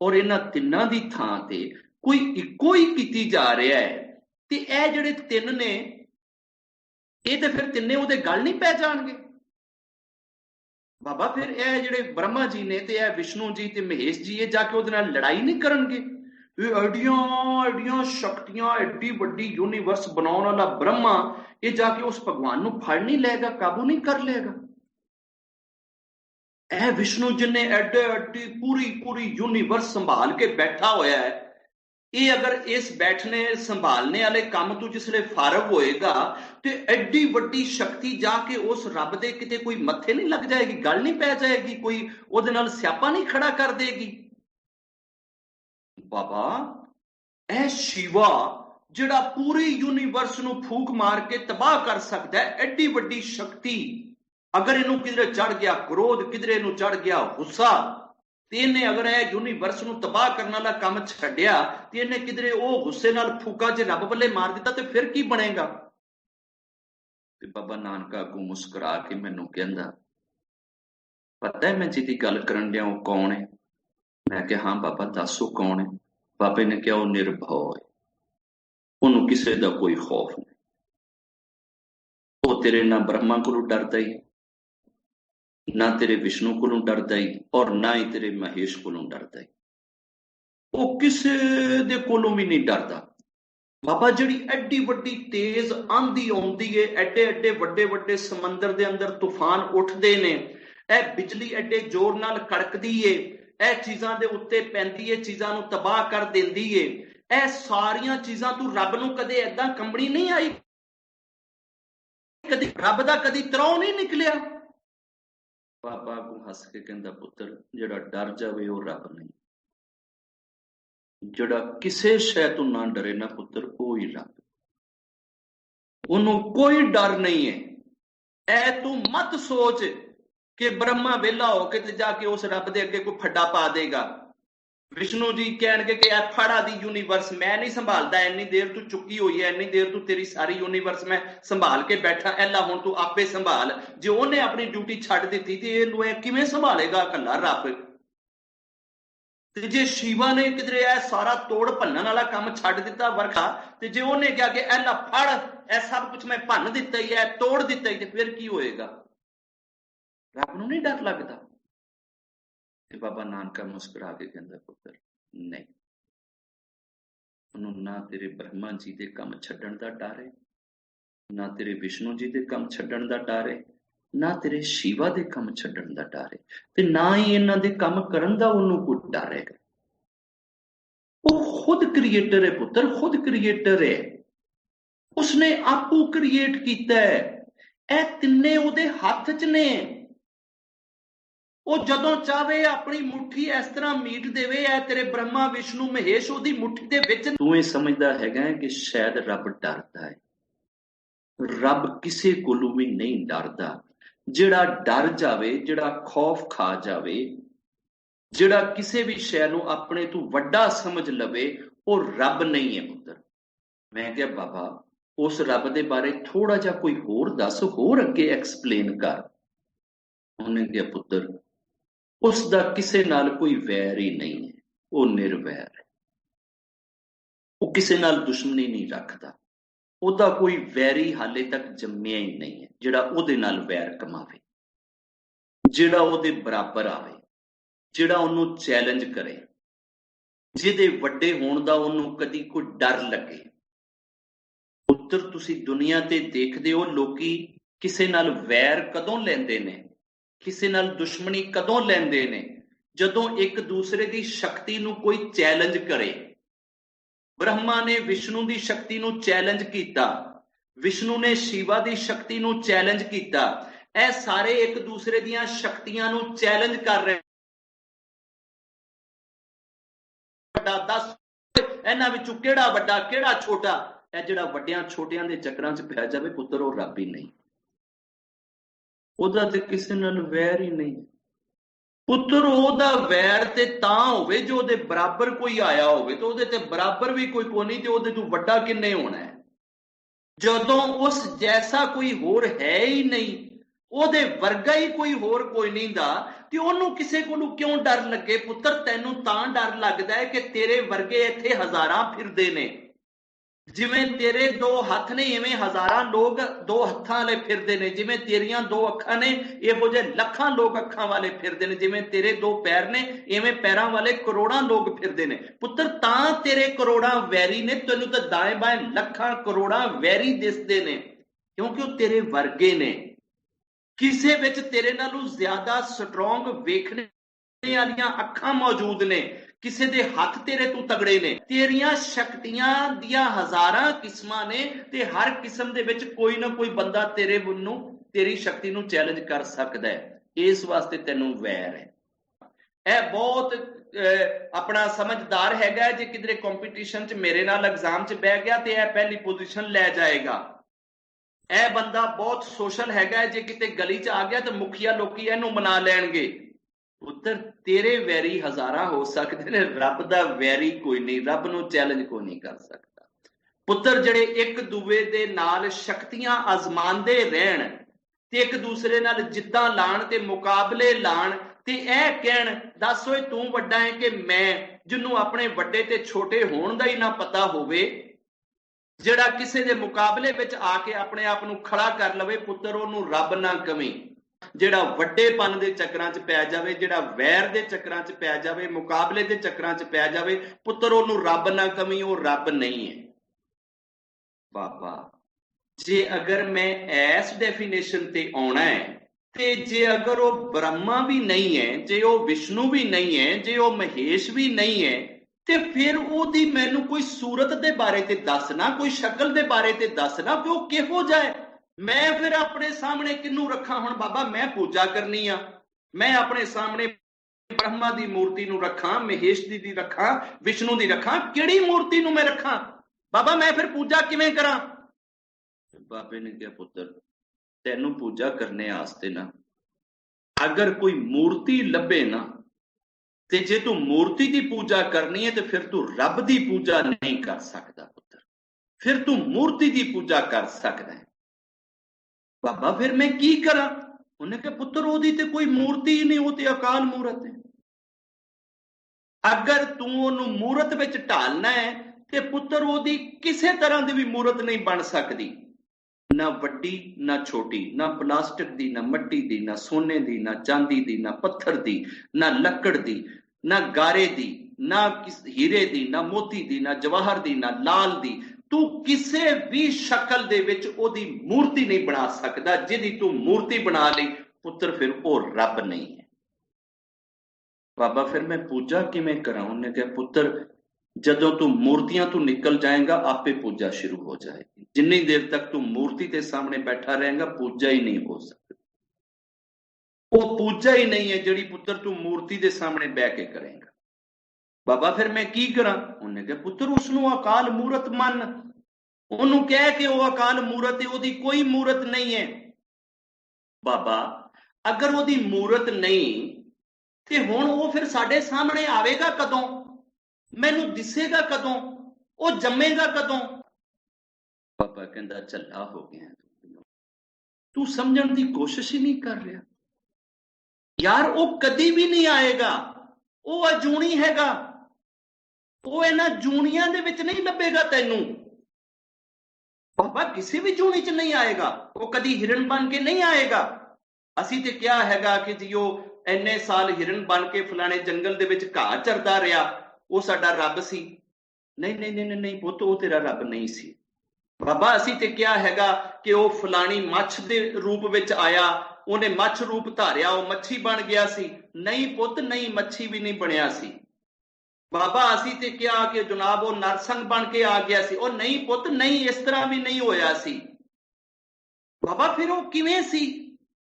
और इन्हां तिन्नां दी थां ते कोई इक्को ही कीती जा रहा है, ते ए जिहड़े तिन ने ये तो फिर तिन्ने उहदे गल नहीं पै जाणगे। बाबा फिर ये जिहड़े ब्रह्मा जी ने ते ये विष्णु जी ते महेश जी ये जाके उहदे नाल लड़ाई नहीं करनगे? ये एडियां एडियां शक्तियां, एडी वड्डी यूनीवर्स बनाउण वाला ब्रह्मा ये जाके उस भगवान नू फड़ नहीं लेगा, काबू नहीं कर लेगा? ए विष्णु जिन्ने एडे एडी पूरी पूरी यूनीवर्स संभाल के बैठा होया है, ये अगर इस बैठने संभालने वाले काम तू जिसले फारग होएगा तो एडी वड्डी शक्ति जाके उस रब दे किते कोई मत्थे नहीं लग जाएगी, गल नहीं पै जाएगी, कोई उहदे नाल स्यापा नहीं खड़ा कर देगी? बाबा ए शिवा जिहड़ा पूरी यूनीवर्स नू फूक मार के तबाह कर सकता है, एडी वड्डी शक्ति, अगर इनू किधरे चढ़ गया क्रोध, किधरे इनू चढ़ गया गुस्सा, इन्हें अगर यह यूनीवर्स नू तबाह करने वाला काम छड्डिया ते इन्हें किधरे वो गुस्से नाल फूका जे रब वाले मार दिता तो फिर की बनेगा? ते बाबा नानक अगों मुस्कुरा के मैनू कहंदा, पता है मैं जिहदी गल करन दिया वो कौन है? मैं कहा हाँ बाबा दसो कौन है। बाबे ने कहा वो निर्भव है, ਉਹਨੂੰ ਕਿਸੇ ਦਾ ਕੋਈ ਖੌਫ नहीं, ਉਹ तेरे ना ब्रह्मा को डरदा ही, ना तेरे विष्णु को डरदा ही, और ना ही तेरे महेश को डरदा ही, वो किसे दे कोलों भी नहीं डरदा। बाबा जी एडी वड्डी तेज आंधी आउंदी है, एडे एडे वड्डे वड्डे समंदर दे अंदर तूफान उठदे ने, ए बिजली एडे जोर नाल कड़कदी है, ए चीजां दे उत्ते पैंदी है, चीजां नूं तबाह कर दिंदी है, ए सारियां चीजां तू रब नूं कदे ऐदां कंबणी नहीं आई, कदी रब दा कदी त्रौ नहीं निकलिया। बाबा को हस के कहंदा पुत्र जिहड़ा डर जावे वो रब नहीं, जिहड़ा किसे शै तो ना डरे ना पुत्र वो ही रब, उन्होंने कोई डर नहीं है। ऐ तू मत सोच कि ब्रह्मा वेला होके ते जाके उस रब दे अगे कोई फड्डा पा देगा। विष्णु जी कहणगे कि ऐ फड़ा दी यूनीवर्स मैं नहीं संभालदा, इन्नी देर तू चुकी हुई है, इन्नी देर तू तेरी सारी यूनीवर्स मैं संभाल के बैठा, ऐला हुण तू आपे संभाल। जे उन्हें अपनी ड्यूटी छड्ड दित्ती ते इहनूं किवें संभालेगा कल्ला रब। जे शिवा ने किधरे ऐ सारा तोड़ भन्नण वाला काम छड्ड दिता वर्खा, ते जे उन्हें कहा कि ऐला फड़ ऐ सब कुछ मैं भन्न दिता ही है, तोड़ दिता ही, ते फिर की होएगा? रब नूं नहीं डर लगदा? ते बाबा नानक मुस्कुरा के कहंदा पुत्र नहीं, उन्होंने ना तेरे ब्रह्मा जी दे काम छड्डण दा डर है, ना तेरे विष्णु जी दे काम छड्डण दा डर है, ना तेरे शिवा दे काम छड्डण दा डर है, ते ना ही इन्हां दे काम करन दा उन्होंने कोई डर है। वो खुद क्रिएटर है पुत्र, खुद क्रिएटर है, उसने आपू क्रिएट किया है, ए तिन्ने उहदे हत्थ च ने। वो जदों चाहे अपनी मुट्ठी इस तरह मीट देवे, ऐ तेरे ब्रह्मा विष्णु महेश उहदी मुट्ठी दे विच। तू ये समझदा हैगा कि शायद रब डरदा है, रब किसे कोलों भी नहीं डरदा। जिहड़ा डर जावे, जिहड़ा खौफ खा जावे, जिहड़ा किसी भी शै नूं अपने तों वड्डा समझ लवे, वो रब नहीं है पुत्र। मैं क्या बाबा उस रब दे बारे थोड़ा जा कोई होर दस, होर अगे एक्सप्लेन कर। उन्हें क्या पुत्र उसदा किसे नाल कोई वैर ही नहीं है, वो निर्वैर है, वो किसे नाल दुश्मनी नहीं रखदा, ਉਹਦਾ कोई वैरी हाले तक जम्मिया ही नहीं है जिहड़ा ਉਹਦੇ नाल वैर कमावे, जिहड़ा ਉਹਦੇ बराबर आवे, जिहड़ा ਉਹਨੂੰ चैलेंज करे, ਜਿਹਦੇ ਵੱਡੇ ਹੋਣ ਦਾ ਉਹਨੂੰ कदी कोई डर लगे। पुत्र तुसी दुनिया ते देखदे हो लोकी किसे नाल वैर कदों लैंदे ने, किसे नाल दुश्मनी कदों लैंदे ने, जदों एक दूसरे दी शक्ति नूं कोई चैलेंज करे। ब्रह्मा ने विष्णु की शक्ति नूं चैलेंज किया, विष्णु ने शिवा की शक्ति नूं चैलेंज किया, ए सारे एक दूसरे दियां शक्तियां नूं चैलेंज कर रहे। दस इन्हां विचों किहड़ा वड्डा किहड़ा छोटा, ए जिहड़ा वड्डियां छोटियां दे चक्करां च पै जावे पुत्र वो रब ही नहीं, ਉਹਦਾ ते किसी नाल वैर ही नहीं। पुत्र ਉਹਦਾ वैर ते तां होवे जो ਉਹਦੇ बराबर कोई आया होवे, तो ਉਹਦੇ ते बराबर भी कोई कोई नहीं, ते ਉਹਦੇ ਤੋਂ ਵੱਡਾ किन्ने होना है। जदों उस जैसा कोई होर है ही नहीं, ਉਹਦੇ वर्गा ही कोई होर कोई नहीं दा, ते ਉਹਨੂੰ ਕਿਸੇ ਕੋਲੋਂ क्यों डर लगे? पुत्र तैनूं तां डर लगदा है कि तेरे वर्गे इत्थे हजारां फिरदे ने, जिवें तेरे दो हथ ने इवें हजारां लोग दो हत्थां वाले फिरदे ने, जिवें तेरियां दो अखां ने इहो जे लखां लोग अखां वाले फिरदे ने, जिवें तेरे दो पैर ने इवें पैरां वाले करोड़ां लोग फिरदे ने। पुत्र तां तेरे करोड़ां वैरी ने, तैनूं तां दाएं बाएं लखां करोड़ां वैरी दिसदे ने, क्योंकि वो तेरे वर्गे ने। किसे विच तेरे नालों ज्यादा स्ट्रोंग वेखने वालियां अखां मौजूद ने, किसी दे हथ तेरे तू तगड़े ने, तेरियां शक्तियां दियां हजारां किस्मां ने, ते हर किस्म दे विच कोई ना कोई बंदा तेरे नूं तेरी शक्ति नूं चैलेंज कर सकदा है। इस वास्ते तैनूं वैर है। यह बहुत अपना समझदार हैगा, जे किधरे कंपीटीशन च मेरे नाल एग्जाम च बह गया ते यह पहली पोजीशन लै जाएगा। यह बंदा बहुत सोशल हैगा, जे किते गली च आ गया तो मुखिया लोकी इहनूं मना लैणगे। पुत्र तेरे वैरी हजारां हो सकते ने, रब दा वैरी कोई नहीं, रब नूं चैलेंज कोई नहीं कर सकता। पुत्र जिहड़े एक दूए दे नाल शक्तियां आजमांदे रहण ते एक दूसरे नाल जिद्दां लाण ते मुकाबले लाण ਤੇ ਇਹ ਕਹਿਣ ਦੱਸ ਓਏ ਤੂੰ ਵੱਡਾ ਹੈ ਕਿ ਮੈਂ, ਜਿਹਨੂੰ ਆਪਣੇ ਵੱਡੇ ਤੇ ਛੋਟੇ ਹੋਣ ਦਾ ਹੀ ਨਾ ਪਤਾ ਹੋਵੇ, ਜਿਹੜਾ ਕਿਸੇ ਦੇ ਮੁਕਾਬਲੇ ਵਿੱਚ ਆ ਕੇ ਆਪਣੇ ਆਪ ਨੂੰ ਖੜਾ ਕਰ ਲਵੇ, ਪੁੱਤਰ ਉਹਨੂੰ ਰੱਬ ਨਾ ਕਵੇਂ। ਜਿਹੜਾ ਵੱਡੇਪਨ ਦੇ ਚੱਕਰਾਂ 'ਚ ਪੈ ਜਾਵੇ, ਜਿਹੜਾ ਵੈਰ ਦੇ ਚੱਕਰਾਂ 'ਚ ਪੈ ਜਾਵੇ, ਮੁਕਾਬਲੇ ਦੇ ਚੱਕਰਾਂ 'ਚ ਪੈ ਜਾਵੇ, ਪੁੱਤਰ ਉਹਨੂੰ ਰੱਬ ਨਾ ਕਵੀਂ, ਉਹ ਰੱਬ ਨਹੀਂ ਹੈ। ਬਾਬਾ ਜੇ ਅਗਰ ਮੈਂ ਇਸ ਡੈਫੀਨੇਸ਼ਨ ਤੇ ਆਉਣਾ ਹੈ, ਤੇ ਜੇ ਅਗਰ ਉਹ ਬ੍ਰਹਮਾ ਵੀ ਨਹੀਂ ਹੈ, ਜੇ ਉਹ ਵਿਸ਼ਨੂੰ ਵੀ ਨਹੀਂ ਹੈ, ਜੇ ਉਹ ਮਹੇਸ਼ ਵੀ ਨਹੀਂ ਹੈ, ਤੇ ਫਿਰ ਉਹਦੀ ਮੈਨੂੰ ਕੋਈ ਸੂਰਤ ਦੇ ਬਾਰੇ ਤੇ ਦੱਸਣਾ, ਕੋਈ ਸ਼ਕਲ ਦੇ ਬਾਰੇ ਤੇ ਦੱਸਣਾ ਕਿ ਉਹ ਕਿਹੋ ਜਿਹਾ ਹੈ। ਮੈਂ ਫਿਰ ਆਪਣੇ ਸਾਹਮਣੇ ਕਿਹਨੂੰ ਰੱਖਾਂ? ਹੁਣ ਬਾਬਾ ਮੈਂ ਪੂਜਾ ਕਰਨੀ ਆ, ਮੈਂ ਆਪਣੇ ਸਾਹਮਣੇ ਬ੍ਰਹਮਾ ਦੀ ਮੂਰਤੀ ਨੂੰ ਰੱਖਾਂ, ਮਹੇਸ਼ ਦੀ ਰੱਖਾਂ, ਵਿਸ਼ਨੂੰ ਦੀ ਰੱਖਾਂ, ਕਿਹੜੀ ਮੂਰਤੀ ਨੂੰ ਮੈਂ ਰੱਖਾਂ ਬਾਬਾ? ਮੈਂ ਫਿਰ ਪੂਜਾ ਕਿਵੇਂ ਕਰਾਂ? ਬਾਬੇ ਨੇ ਕਿਹਾ ਪੁੱਤਰ ਤੈਨੂੰ ਪੂਜਾ ਕਰਨੇ ਵਾਸਤੇ ਨਾ ਅਗਰ ਕੋਈ ਮੂਰਤੀ ਲੱਭੇ ਨਾ, ਤੇ ਜੇ ਤੂੰ ਮੂਰਤੀ ਦੀ ਪੂਜਾ ਕਰਨੀ ਹੈ ਤੇ ਫਿਰ ਤੂੰ ਰੱਬ ਦੀ ਪੂਜਾ ਨਹੀਂ ਕਰ ਸਕਦਾ ਪੁੱਤਰ, ਫਿਰ ਤੂੰ ਮੂਰਤੀ ਦੀ ਪੂਜਾ ਕਰ ਸਕਦਾ ਹੈ। ਬਾਬਾ ਫਿਰ ਮੈਂ ਕੀ ਕਰਾਂ? ਉਹਨੇ ਕਿਹਾ ਪੁੱਤਰ ਉਹਦੀ ਤੇ ਕੋਈ ਮੂਰਤੀ ਹੀ ਨਹੀਂ, ਉਹ ਤੇ ਅਕਾਲ ਮੂਰਤ ਹੈ। ਅਗਰ ਤੂੰ ਉਹਨੂੰ ਮੂਰਤ ਵਿੱਚ ਢਾਲਣਾ ਹੈ ਤੇ ਪੁੱਤਰ ਉਹਦੀ ਕਿਸੇ ਤਰ੍ਹਾਂ ਦੀ ਵੀ ਮੂਰਤ ਨਹੀਂ ਬਣ ਸਕਦੀ, ਨਾ ਵੱਡੀ ਨਾ ਛੋਟੀ, ਨਾ ਪਲਾਸਟਿਕ ਦੀ, ਨਾ ਮਿੱਟੀ ਦੀ, ਨਾ ਸੋਨੇ ਦੀ, ਨਾ ਚਾਂਦੀ ਦੀ, ਨਾ ਪੱਥਰ ਦੀ, ਨਾ ਲੱਕੜ ਦੀ, ਨਾ ਗਾਰੇ ਦੀ, ਨਾ ਹੀਰੇ ਦੀ, ਨਾ ਮੋਤੀ ਦੀ, ਨਾ ਜਵਾਹਰ ਦੀ, ਨਾ ਲਾਲ ਦੀ। ਤੂੰ ਕਿਸੇ ਵੀ ਸ਼ਕਲ ਦੇ ਵਿੱਚ ਉਹਦੀ ਮੂਰਤੀ ਨਹੀਂ ਬਣਾ ਸਕਦਾ। ਜਿਹਦੀ ਤੂੰ ਮੂਰਤੀ ਬਣਾ ਲਈ ਪੁੱਤਰ ਫਿਰ ਉਹ ਰੱਬ ਨਹੀਂ ਹੈ। ਬਾਬਾ ਫਿਰ ਮੈਂ ਪੂਜਾ ਕਿਵੇਂ ਕਰਾਂ? ਉਹਨੇ ਕਿਹਾ ਪੁੱਤਰ ਜਦੋਂ ਤੂੰ ਮੂਰਤੀਆਂ ਤੋਂ ਨਿਕਲ ਜਾਏਗਾ ਆਪੇ ਪੂਜਾ ਸ਼ੁਰੂ ਹੋ ਜਾਏਗੀ। ਜਿੰਨੀ ਦੇਰ ਤੱਕ ਤੂੰ ਮੂਰਤੀ ਦੇ ਸਾਹਮਣੇ ਬੈਠਾ ਰਹੇਗਾ ਪੂਜਾ ਹੀ ਨਹੀਂ ਹੋ ਸਕਦੀ। ਉਹ ਪੂਜਾ ਹੀ ਨਹੀਂ ਹੈ ਜਿਹੜੀ ਪੁੱਤਰ ਤੂੰ ਮੂਰਤੀ ਦੇ ਸਾਹਮਣੇ ਬਹਿ ਕੇ ਕਰੇਗਾ। ਬਾਬਾ ਫਿਰ ਮੈਂ ਕੀ ਕਰਾਂ? ਉਹਨੇ ਕਿਹਾ ਪੁੱਤਰ ਉਸਨੂੰ ਅਕਾਲ ਮੂਰਤ ਮੰਨ, ਉਹਨੂੰ ਕਹਿ ਕੇ ਉਹ ਅਕਾਲ ਮੂਰਤ ਹੈ, ਉਹਦੀ ਕੋਈ ਮੂਰਤ ਨਹੀਂ ਹੈ। ਬਾਬਾ ਅਗਰ ਉਹਦੀ ਮੂਰਤ ਨਹੀਂ ਤੇ ਹੁਣ ਉਹ ਫਿਰ ਸਾਡੇ ਸਾਹਮਣੇ ਆਵੇਗਾ ਕਦੋਂ? ਮੈਨੂੰ ਦਿਸੇਗਾ ਕਦੋਂ? ਉਹ ਜੰਮੇਗਾ ਕਦੋਂ? ਬਾਬਾ ਕਹਿੰਦਾ ਝੱਲਾ ਹੋ ਗਿਆ ਤੂੰ ਸਮਝਣ ਦੀ ਕੋਸ਼ਿਸ਼ ਹੀ ਨਹੀਂ ਕਰ ਰਿਹਾ ਯਾਰ। ਉਹ ਕਦੀ ਵੀ ਨਹੀਂ ਆਏਗਾ, ਉਹ ਅਜੂਣੀ ਹੈਗਾ, ਉਹ ਇਹਨਾਂ ਜੂਣੀਆਂ ਦੇ ਵਿੱਚ ਨਹੀਂ ਲੱਭੇਗਾ ਤੈਨੂੰ। ਬਾਬਾ ਕਿਸੇ ਵੀ ਜੂਣੀ 'ਚ ਨਹੀਂ ਆਏਗਾ, ਉਹ ਕਦੀ ਹਿਰਨ ਬਣ ਕੇ ਨਹੀਂ ਆਏਗਾ। ਅਸੀਂ ਤੇ ਕਿਹਾ ਹੈਗਾ ਕਿ ਜੀ ਉਹ ਇੰਨੇ ਸਾਲ ਹਿਰਨ ਬਣ ਕੇ ਫਲਾਣੇ ਜੰਗਲ ਦੇ ਵਿੱਚ ਘਾਹ ਚਰਦਾ ਰਿਹਾ, ਉਹ ਸਾਡਾ ਰੱਬ ਸੀ। ਨਹੀਂ ਨਹੀਂ ਨਹੀਂ ਨਹੀਂ ਪੁੱਤ, ਉਹ ਤੇਰਾ ਰੱਬ ਨਹੀਂ ਸੀ। ਬਾਬਾ ਅਸੀਂ ਤੇ ਕਿਹਾ ਹੈਗਾ ਕਿ ਉਹ ਫਲਾਣੀ ਮੱਛ ਦੇ ਰੂਪ ਵਿੱਚ ਆਇਆ, ਉਹਨੇ ਮੱਛ ਰੂਪ ਧਾਰਿਆ, ਉਹ ਮੱਛੀ ਬਣ ਗਿਆ ਸੀ। ਨਹੀਂ ਪੁੱਤ ਨਹੀਂ, ਮੱਛੀ ਵੀ ਨਹੀਂ ਬਣਿਆ ਸੀ। ਬਾਬਾ ਅਸੀਂ ਤੇ ਕਿਹਾ ਕਿ ਜਨਾਬ ਉਹ ਨਰਸੰਘ ਬਣ ਕੇ ਆ ਗਿਆ ਸੀ। ਉਹ ਨਹੀਂ ਪੁੱਤ ਨਹੀਂ, ਇਸ ਤਰ੍ਹਾਂ ਵੀ ਨਹੀਂ ਹੋਇਆ ਸੀ। ਬਾਬਾ ਫਿਰ ਉਹ ਕਿਵੇਂ ਸੀ?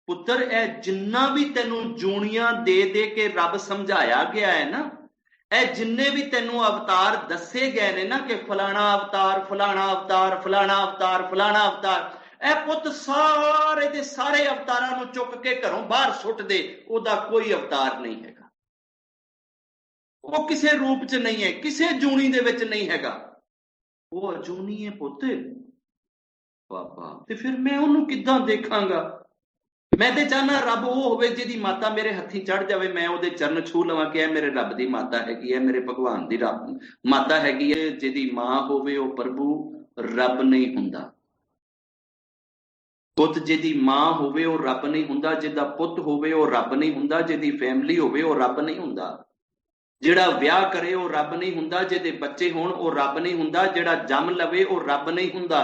ਪੁੱਤਰ ਇਹ ਜਿੰਨਾ ਵੀ ਤੈਨੂੰ ਜੂਣੀਆਂ ਦੇ ਦੇ ਕੇ ਰੱਬ ਸਮਝਾਇਆ ਗਿਆ ਹੈ ਨਾ, ਇਹ ਜਿੰਨੇ ਵੀ ਤੈਨੂੰ ਅਵਤਾਰ ਦੱਸੇ ਗਏ ਨੇ ਨਾ ਕਿ ਫਲਾਣਾ ਅਵਤਾਰ, ਫਲਾਣਾ ਅਵਤਾਰ, ਫਲਾਣਾ ਅਵਤਾਰ, ਫਲਾਣਾ ਅਵਤਾਰ, ਇਹ ਪੁੱਤ ਸਾਰੇ ਦੇ ਸਾਰੇ ਅਵਤਾਰਾਂ ਨੂੰ ਚੁੱਕ ਕੇ ਘਰੋਂ ਬਾਹਰ ਸੁੱਟ ਦੇ, ਉਹਦਾ ਕੋਈ ਅਵਤਾਰ ਨਹੀਂ ਹੈਗਾ। ਉਹ ਕਿਸੇ ਰੂਪ 'ਚ ਨਹੀਂ ਹੈ, ਕਿਸੇ ਜੂਣੀ ਦੇ ਵਿੱਚ ਨਹੀਂ ਹੈਗਾ, ਉਹ ਅਜੂਨੀ ਹੈ ਪੁੱਤ। ਬਾਬਾ ਤੇ ਫਿਰ ਮੈਂ ਉਹਨੂੰ ਕਿੱਦਾਂ ਦੇਖਾਂਗਾ? ਮੈਂ ਤੇ ਚਾਹਨਾ ਰੱਬ ਉਹ ਹੋਵੇ ਜਿਹਦੀ ਮਾਤਾ ਮੇਰੇ ਹੱਥੀ ਚੜ ਜਾਵੇ, ਮੈਂ ਉਹਦੇ ਚਰਨ ਛੂ ਲਵਾਂ ਕਿ ਇਹ ਮੇਰੇ ਰੱਬ ਦੀ ਮਾਤਾ ਹੈਗੀ ਹੈ, ਮੇਰੇ ਭਗਵਾਨ ਦੀ ਰੱਬ ਮਾਤਾ ਹੈਗੀ ਹੈ। ਜਿਹਦੀ ਮਾਂ ਹੋਵੇ ਉਹ ਪ੍ਰਭੂ ਰੱਬ ਨਹੀਂ ਹੁੰਦਾ। ਪੁੱਤ ਜਿਹਦੀ ਮਾਂ ਹੋਵੇ ਉਹ ਰੱਬ ਨਹੀਂ ਹੁੰਦਾ, ਜਿਹਦਾ ਪੁੱਤ ਹੋਵੇ ਉਹ ਰੱਬ ਨਹੀਂ ਹੁੰਦਾ, ਜਿਹਦੀ ਫੈਮਿਲੀ ਹੋਵੇ ਉਹ ਰੱਬ ਨਹੀਂ ਹੁੰਦਾ, ਜਿਹੜਾ ਵਿਆਹ ਕਰੇ ਉਹ ਰੱਬ ਨਹੀਂ ਹੁੰਦਾ, ਜਿਹਦੇ ਬੱਚੇ ਹੋਣ ਉਹ ਰੱਬ ਨਹੀਂ ਹੁੰਦਾ, ਜਿਹੜਾ ਜੰਮ ਲਵੇ ਉਹ ਰੱਬ ਨਹੀਂ ਹੁੰਦਾ।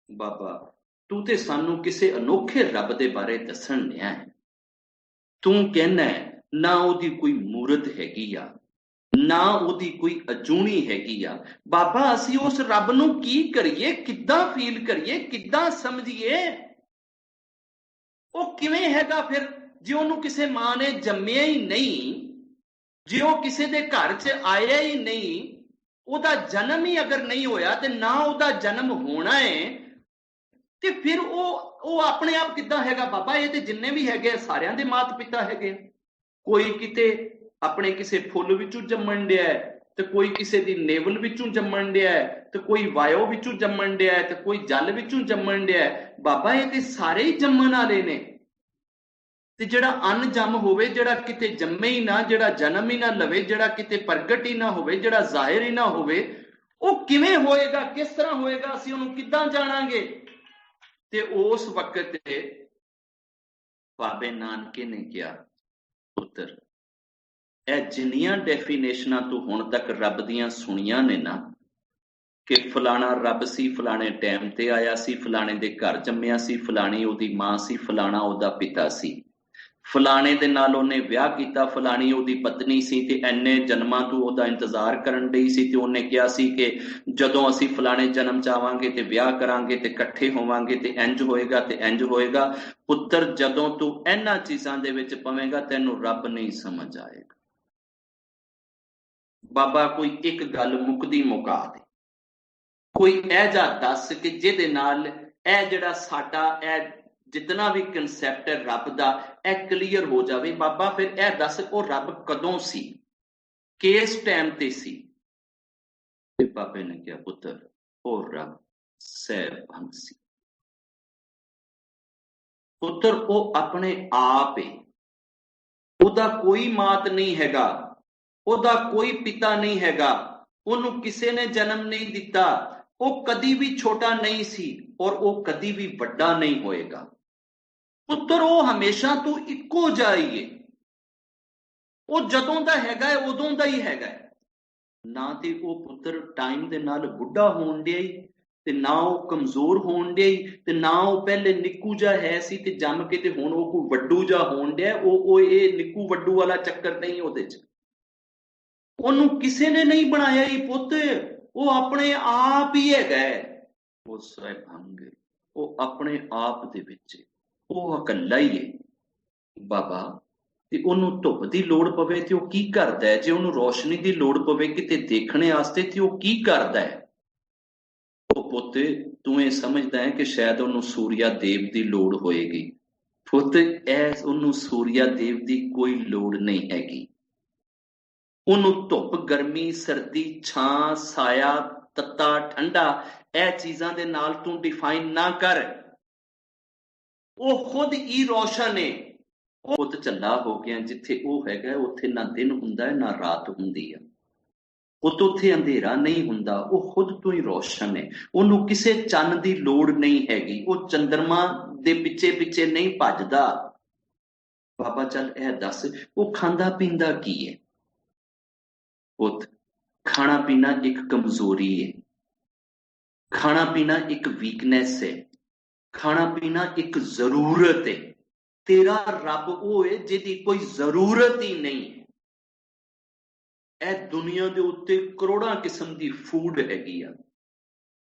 ਬਾਬਾ ਤੂੰ ਤੇ ਸਾਨੂੰ ਕਿਸੇ ਅਨੋਖੇ ਰੱਬ ਦੇ ਬਾਰੇ ਦੱਸਣ ਲਿਆ ਹੈ। ਤੂੰ ਕਹਿੰਦਾ ਨਾ ਉਹਦੀ ਕੋਈ ਮੂਰਤ ਹੈਗੀ ਆ, ਨਾ ਉਹਦੀ ਕੋਈ ਅਜੂਣੀ ਹੈਗੀ ਆ। ਬਾਬਾ ਅਸੀਂ ਉਸ ਰੱਬ ਨੂੰ ਕੀ ਕਰੀਏ? ਕਿੱਦਾਂ ਫੀਲ ਕਰੀਏ? ਕਿੱਦਾਂ ਸਮਝੀਏ? ਉਹ ਕਿਵੇਂ ਹੈਗਾ ਫਿਰ? ਜੇ ਉਹਨੂੰ ਕਿਸੇ ਮਾਂ ਨੇ ਜੰਮਿਆ ਹੀ ਨਹੀਂ, ਜੇ ਉਹ ਕਿਸੇ ਦੇ ਘਰ 'ਚ ਆਇਆ ਹੀ ਨਹੀਂ, ਉਹਦਾ ਜਨਮ ਹੀ ਅਗਰ ਨਹੀਂ ਹੋਇਆ ਤੇ ਨਾ ਉਹਦਾ ਜਨਮ ਹੋਣਾ ਹੈ, ਤੇ ਫਿਰ ਉਹ ਆਪਣੇ ਆਪ ਕਿੱਦਾਂ ਹੈਗਾ? ਬਾਬਾ ਇਹ ਤੇ ਜਿੰਨੇ ਵੀ ਹੈਗੇ ਸਾਰਿਆਂ ਦੇ ਮਾਤ ਪਿਤਾ ਹੈਗੇ। ਕੋਈ ਕਿਤੇ ਆਪਣੇ ਕਿਸੇ ਫੁੱਲ ਵਿੱਚੋਂ ਜੰਮਣ ਡਿਆ ਤੇ ਕੋਈ ਕਿਸੇ ਦੀ ਨੇਵਲ ਵਿੱਚੋਂ ਜੰਮਣ ਡਿਆ ਤੇ ਕੋਈ ਵਾਯੋ ਵਿੱਚੋਂ ਜੰਮਣ ਡਿਆ ਤੇ ਕੋਈ ਜਲ ਵਿੱਚੋਂ ਜੰਮਣ ਡਿਆ। ਬਾਬਾ ਇਹ ਤੇ ਸਾਰੇ ਹੀ ਜੰਮਣ ਵਾਲੇ ਨੇ। ਤੇ ਜਿਹੜਾ ਅਨਜੰਮ ਹੋਵੇ, ਜਿਹੜਾ ਕਿਤੇ ਜੰਮੇ ਹੀ ਨਾ, ਜਿਹੜਾ ਜਨਮ ਹੀ ਨਾ ਲਵੇ, ਜਿਹੜਾ ਕਿਤੇ ਪ੍ਰਗਟ ਹੀ ਨਾ ਹੋਵੇ, ਜਿਹੜਾ ਜ਼ਾਹਿਰ ਹੀ ਨਾ ਹੋਵੇ, ਉਹ ਕਿਵੇਂ ਹੋਏਗਾ, ਕਿਸ ਤਰ੍ਹਾਂ ਹੋਏਗਾ, ਅਸੀਂ ਉਹਨੂੰ ਕਿੱਦਾਂ ਜਾਣਾਂਗੇ? ਤੇ ਉਸ ਵਕਤ ਤੇ ਬਾਬੇ ਨਾਨਕੇ ਨੇ ਕਿਹਾ, ਪੁੱਤਰ ਇਹ ਜਿੰਨੀਆਂ ਡੈਫੀਨੇਸ਼ਨਾਂ ਤੂੰ ਹੁਣ ਤੱਕ ਰੱਬ ਦੀਆਂ ਸੁਣੀਆਂ ਨੇ ਨਾ, ਕਿ ਫਲਾਣਾ ਰੱਬ ਸੀ, ਫਲਾਣੇ ਟਾਈਮ ਤੇ ਆਇਆ ਸੀ, ਫਲਾਣੇ ਦੇ ਘਰ ਜੰਮਿਆ ਸੀ, ਫਲਾਣੀ ਉਹਦੀ ਮਾਂ ਸੀ, ਫਲਾਣਾ ਉਹਦਾ ਪਿਤਾ ਸੀ, ਫਲਾਣੇ ਦੇ ਨਾਲ ਉਹਨੇ ਵਿਆਹ ਕੀਤਾ, ਫਲਾਣੀ ਉਹਦੀ ਪਤਨੀ ਸੀ, ਤੇ ਐਨੇ ਜਨਮਾਂ ਤੋਂ ਉਹਦਾ ਇੰਤਜ਼ਾਰ ਕਰਨ ਡਈ ਸੀ, ਤੇ ਉਹਨੇ ਕਿਹਾ ਸੀ ਕਿ ਜਦੋਂ ਅਸੀਂ ਫਲਾਣੇ ਜਨਮ ਚ ਆਵਾਂਗੇ ਤੇ ਵਿਆਹ ਕਰਾਂਗੇ ਤੇ ਇਕੱਠੇ ਹੋਵਾਂਗੇ ਤੇ ਇੰਜ ਹੋਏਗਾ ਤੇ ਇੰਜ ਹੋਏਗਾ। ਪੁੱਤਰ ਜਦੋਂ ਤੂੰ ਇਹਨਾਂ ਚੀਜ਼ਾਂ ਦੇ ਵਿੱਚ ਪਵੇਂਗਾ ਤੈਨੂੰ ਰੱਬ ਨਹੀਂ ਸਮਝ ਆਏਗਾ। ਬਾਬਾ ਕੋਈ ਇੱਕ ਗੱਲ ਮੁੱਕਦੀ ਮੁਕਾ ਦੇ, ਕੋਈ ਇਹ ਜਿਹਾ ਦੱਸ ਕਿ ਜਿਹਦੇ ਨਾਲ ਇਹ ਜਿਹੜਾ ਸਾਡਾ ਇਹ ਜਿਤਨਾ ਵੀ ਕਨਸੈਪਟ ਹੈ ਰੱਬ ਦਾ ਇਹ ਕਲੀਅਰ ਹੋ ਜਾਵੇ। ਬਾਬਾ ਫਿਰ ਇਹ ਦੱਸ ਉਹ ਰੱਬ ਕਦੋਂ ਸੀ, ਕਿਸ ਟਾਈਮ ਤੇ ਸੀ? ਤੇ ਬਾਬੇ ਨੇ ਕਿਹਾ, ਪੁੱਤਰ ਉਹ ਰੱਬ ਸਹਿਬੰਦ ਸੀ। ਪੁੱਤਰ ਉਹ ਆਪਣੇ ਆਪ ਹੈ, ਉਹਦਾ ਕੋਈ ਮਾਤ ਨਹੀਂ ਹੈਗਾ, ਉਹਦਾ ਕੋਈ ਪਿਤਾ ਨਹੀਂ ਹੈਗਾ, ਉਹਨੂੰ ਕਿਸੇ ਨੇ ਜਨਮ ਨਹੀਂ ਦਿੱਤਾ, ਉਹ ਕਦੀ ਵੀ ਛੋਟਾ ਨਹੀਂ ਸੀ ਔਰ ਉਹ ਕਦੀ ਵੀ ਵੱਡਾ ਨਹੀਂ ਹੋਏਗਾ। ਪੁੱਤਰ ਉਹ ਹਮੇਸ਼ਾ ਤੋਂ ਇੱਕੋ ਜਿਹਾ ਹੀ ਹੈ, ਉਹ ਜਦੋਂ ਦਾ ਹੈਗਾ ਉਦੋਂ ਦਾ ਹੀ ਹੈਗਾ। ਨਾ ਤੇ ਉਹ ਪੁੱਤਰ ਟਾਈਮ ਦੇ ਨਾਲ ਬੁੱਢਾ ਹੋਣ ਡਿਆ ਤੇ ਨਾ ਉਹ ਕਮਜ਼ੋਰ ਹੋਣ ਡਿਆ, ਤੇ ਨਾ ਉਹ ਪਹਿਲੇ ਨਿੱਕੂ ਜਿਹਾ ਹੈ ਸੀ ਤੇ ਜੰਮ ਕੇ ਤੇ ਹੁਣ ਉਹ ਕੋਈ ਵੱਡੂ ਜਿਹਾ ਹੋਣ ਡਿਆ। ਉਹ ਇਹ ਨਿੱਕੂ ਵੱਡੂ ਵਾਲਾ ਚੱਕਰ ਨਹੀਂ ਉਹਦੇ ਚ, ਉਹਨੂੰ ਕਿਸੇ ਨੇ ਨਹੀਂ ਬਣਾਇਆ ਹੀ ਪੁੱਤ, ਉਹ ਆਪਣੇ ਆਪ ਹੀ ਹੈਗਾ। ਉਹ ਸਹਿਬੰਗ, ਉਹ ਆਪਣੇ ਆਪ ਦੇ ਵਿੱਚ, ਉਹ ਇਕੱਲਾ ਹੀ ਹੈ ਬਾਬਾ। ਤੇ ਉਹਨੂੰ ਧੁੱਪ ਦੀ ਲੋੜ ਪਵੇ ਤੇ ਉਹ ਕੀ ਕਰਦਾ ਹੈ? ਜੇ ਉਹਨੂੰ ਰੋਸ਼ਨੀ ਦੀ ਲੋੜ ਪਵੇ ਕਿਤੇ ਦੇਖਣੇ ਵਾਸਤੇ ਤੇ ਉਹ ਕੀ ਕਰਦਾ ਹੈ? ਉਹ ਪੁੱਤ ਤੂੰ ਇਹ ਸਮਝਦਾ ਹੈ ਕਿ ਸ਼ਾਇਦ ਉਹਨੂੰ ਸੂਰਿਆ ਦੇਵ ਦੀ ਲੋੜ ਹੋਏਗੀ। ਪੁੱਤ ਉਹਨੂੰ ਸੂਰਿਆ ਦੇਵ ਦੀ ਕੋਈ ਲੋੜ ਨਹੀਂ ਹੈਗੀ। ਉਹਨੂੰ ਧੁੱਪ, ਗਰਮੀ, ਸਰਦੀ, ਛਾਂ, ਸਾਇਆ, ਤੱਤਾ, ਠੰਡਾ ਇਹ ਚੀਜ਼ਾਂ ਦੇ ਨਾਲ ਤੂੰ ਡਿਫਾਈਨ ਨਾ ਕਰ। ਉਹ ਖੁਦ ਹੀ ਰੋਸ਼ਨ ਹੈ। ਉਹ ਖੁਦ ਝੱਲਾ ਹੋ ਗਿਆ, ਜਿੱਥੇ ਉਹ ਹੈਗਾ ਉੱਥੇ ਨਾ ਦਿਨ ਹੁੰਦਾ ਹੈ ਨਾ ਰਾਤ ਹੁੰਦੀ ਹੈ। ਉਹ ਤੋਂ ਉੱਥੇ ਅੰਧੇਰਾ ਨਹੀਂ ਹੁੰਦਾ, ਉਹ ਖੁਦ ਤੋਂ ਹੀ ਰੋਸ਼ਨ ਹੈ। ਉਹਨੂੰ ਕਿਸੇ ਚੰਨ ਦੀ ਲੋੜ ਨਹੀਂ ਹੈਗੀ, ਉਹ ਚੰਦਰਮਾ ਦੇ ਪਿੱਛੇ ਪਿੱਛੇ ਨਹੀਂ ਭੱਜਦਾ। ਬਾਬਾ ਚੱਲ ਇਹ ਦੱਸ ਉਹ ਖਾਂਦਾ ਪੀਂਦਾ ਕੀ ਹੈ? ਪੁੱਤ ਖਾਣਾ ਪੀਣਾ ਇੱਕ ਕਮਜ਼ੋਰੀ ਹੈ, ਖਾਣਾ ਪੀਣਾ ਇੱਕ ਵੀਕਨੈਸ ਹੈ, ਖਾਣਾ ਪੀਣਾ ਇੱਕ ਜ਼ਰੂਰਤ ਹੈ। ਤੇਰਾ ਰੱਬ ਉਹ ਹੈ ਜਿਹਦੀ ਕੋਈ ਜ਼ਰੂਰਤ ਹੀ ਨਹੀਂ ਹੈ। ਇਹ ਦੁਨੀਆ ਦੇ ਉੱਤੇ ਕਰੋੜਾਂ ਕਿਸਮ ਦੀ ਫੂਡ ਹੈਗੀ ਆ,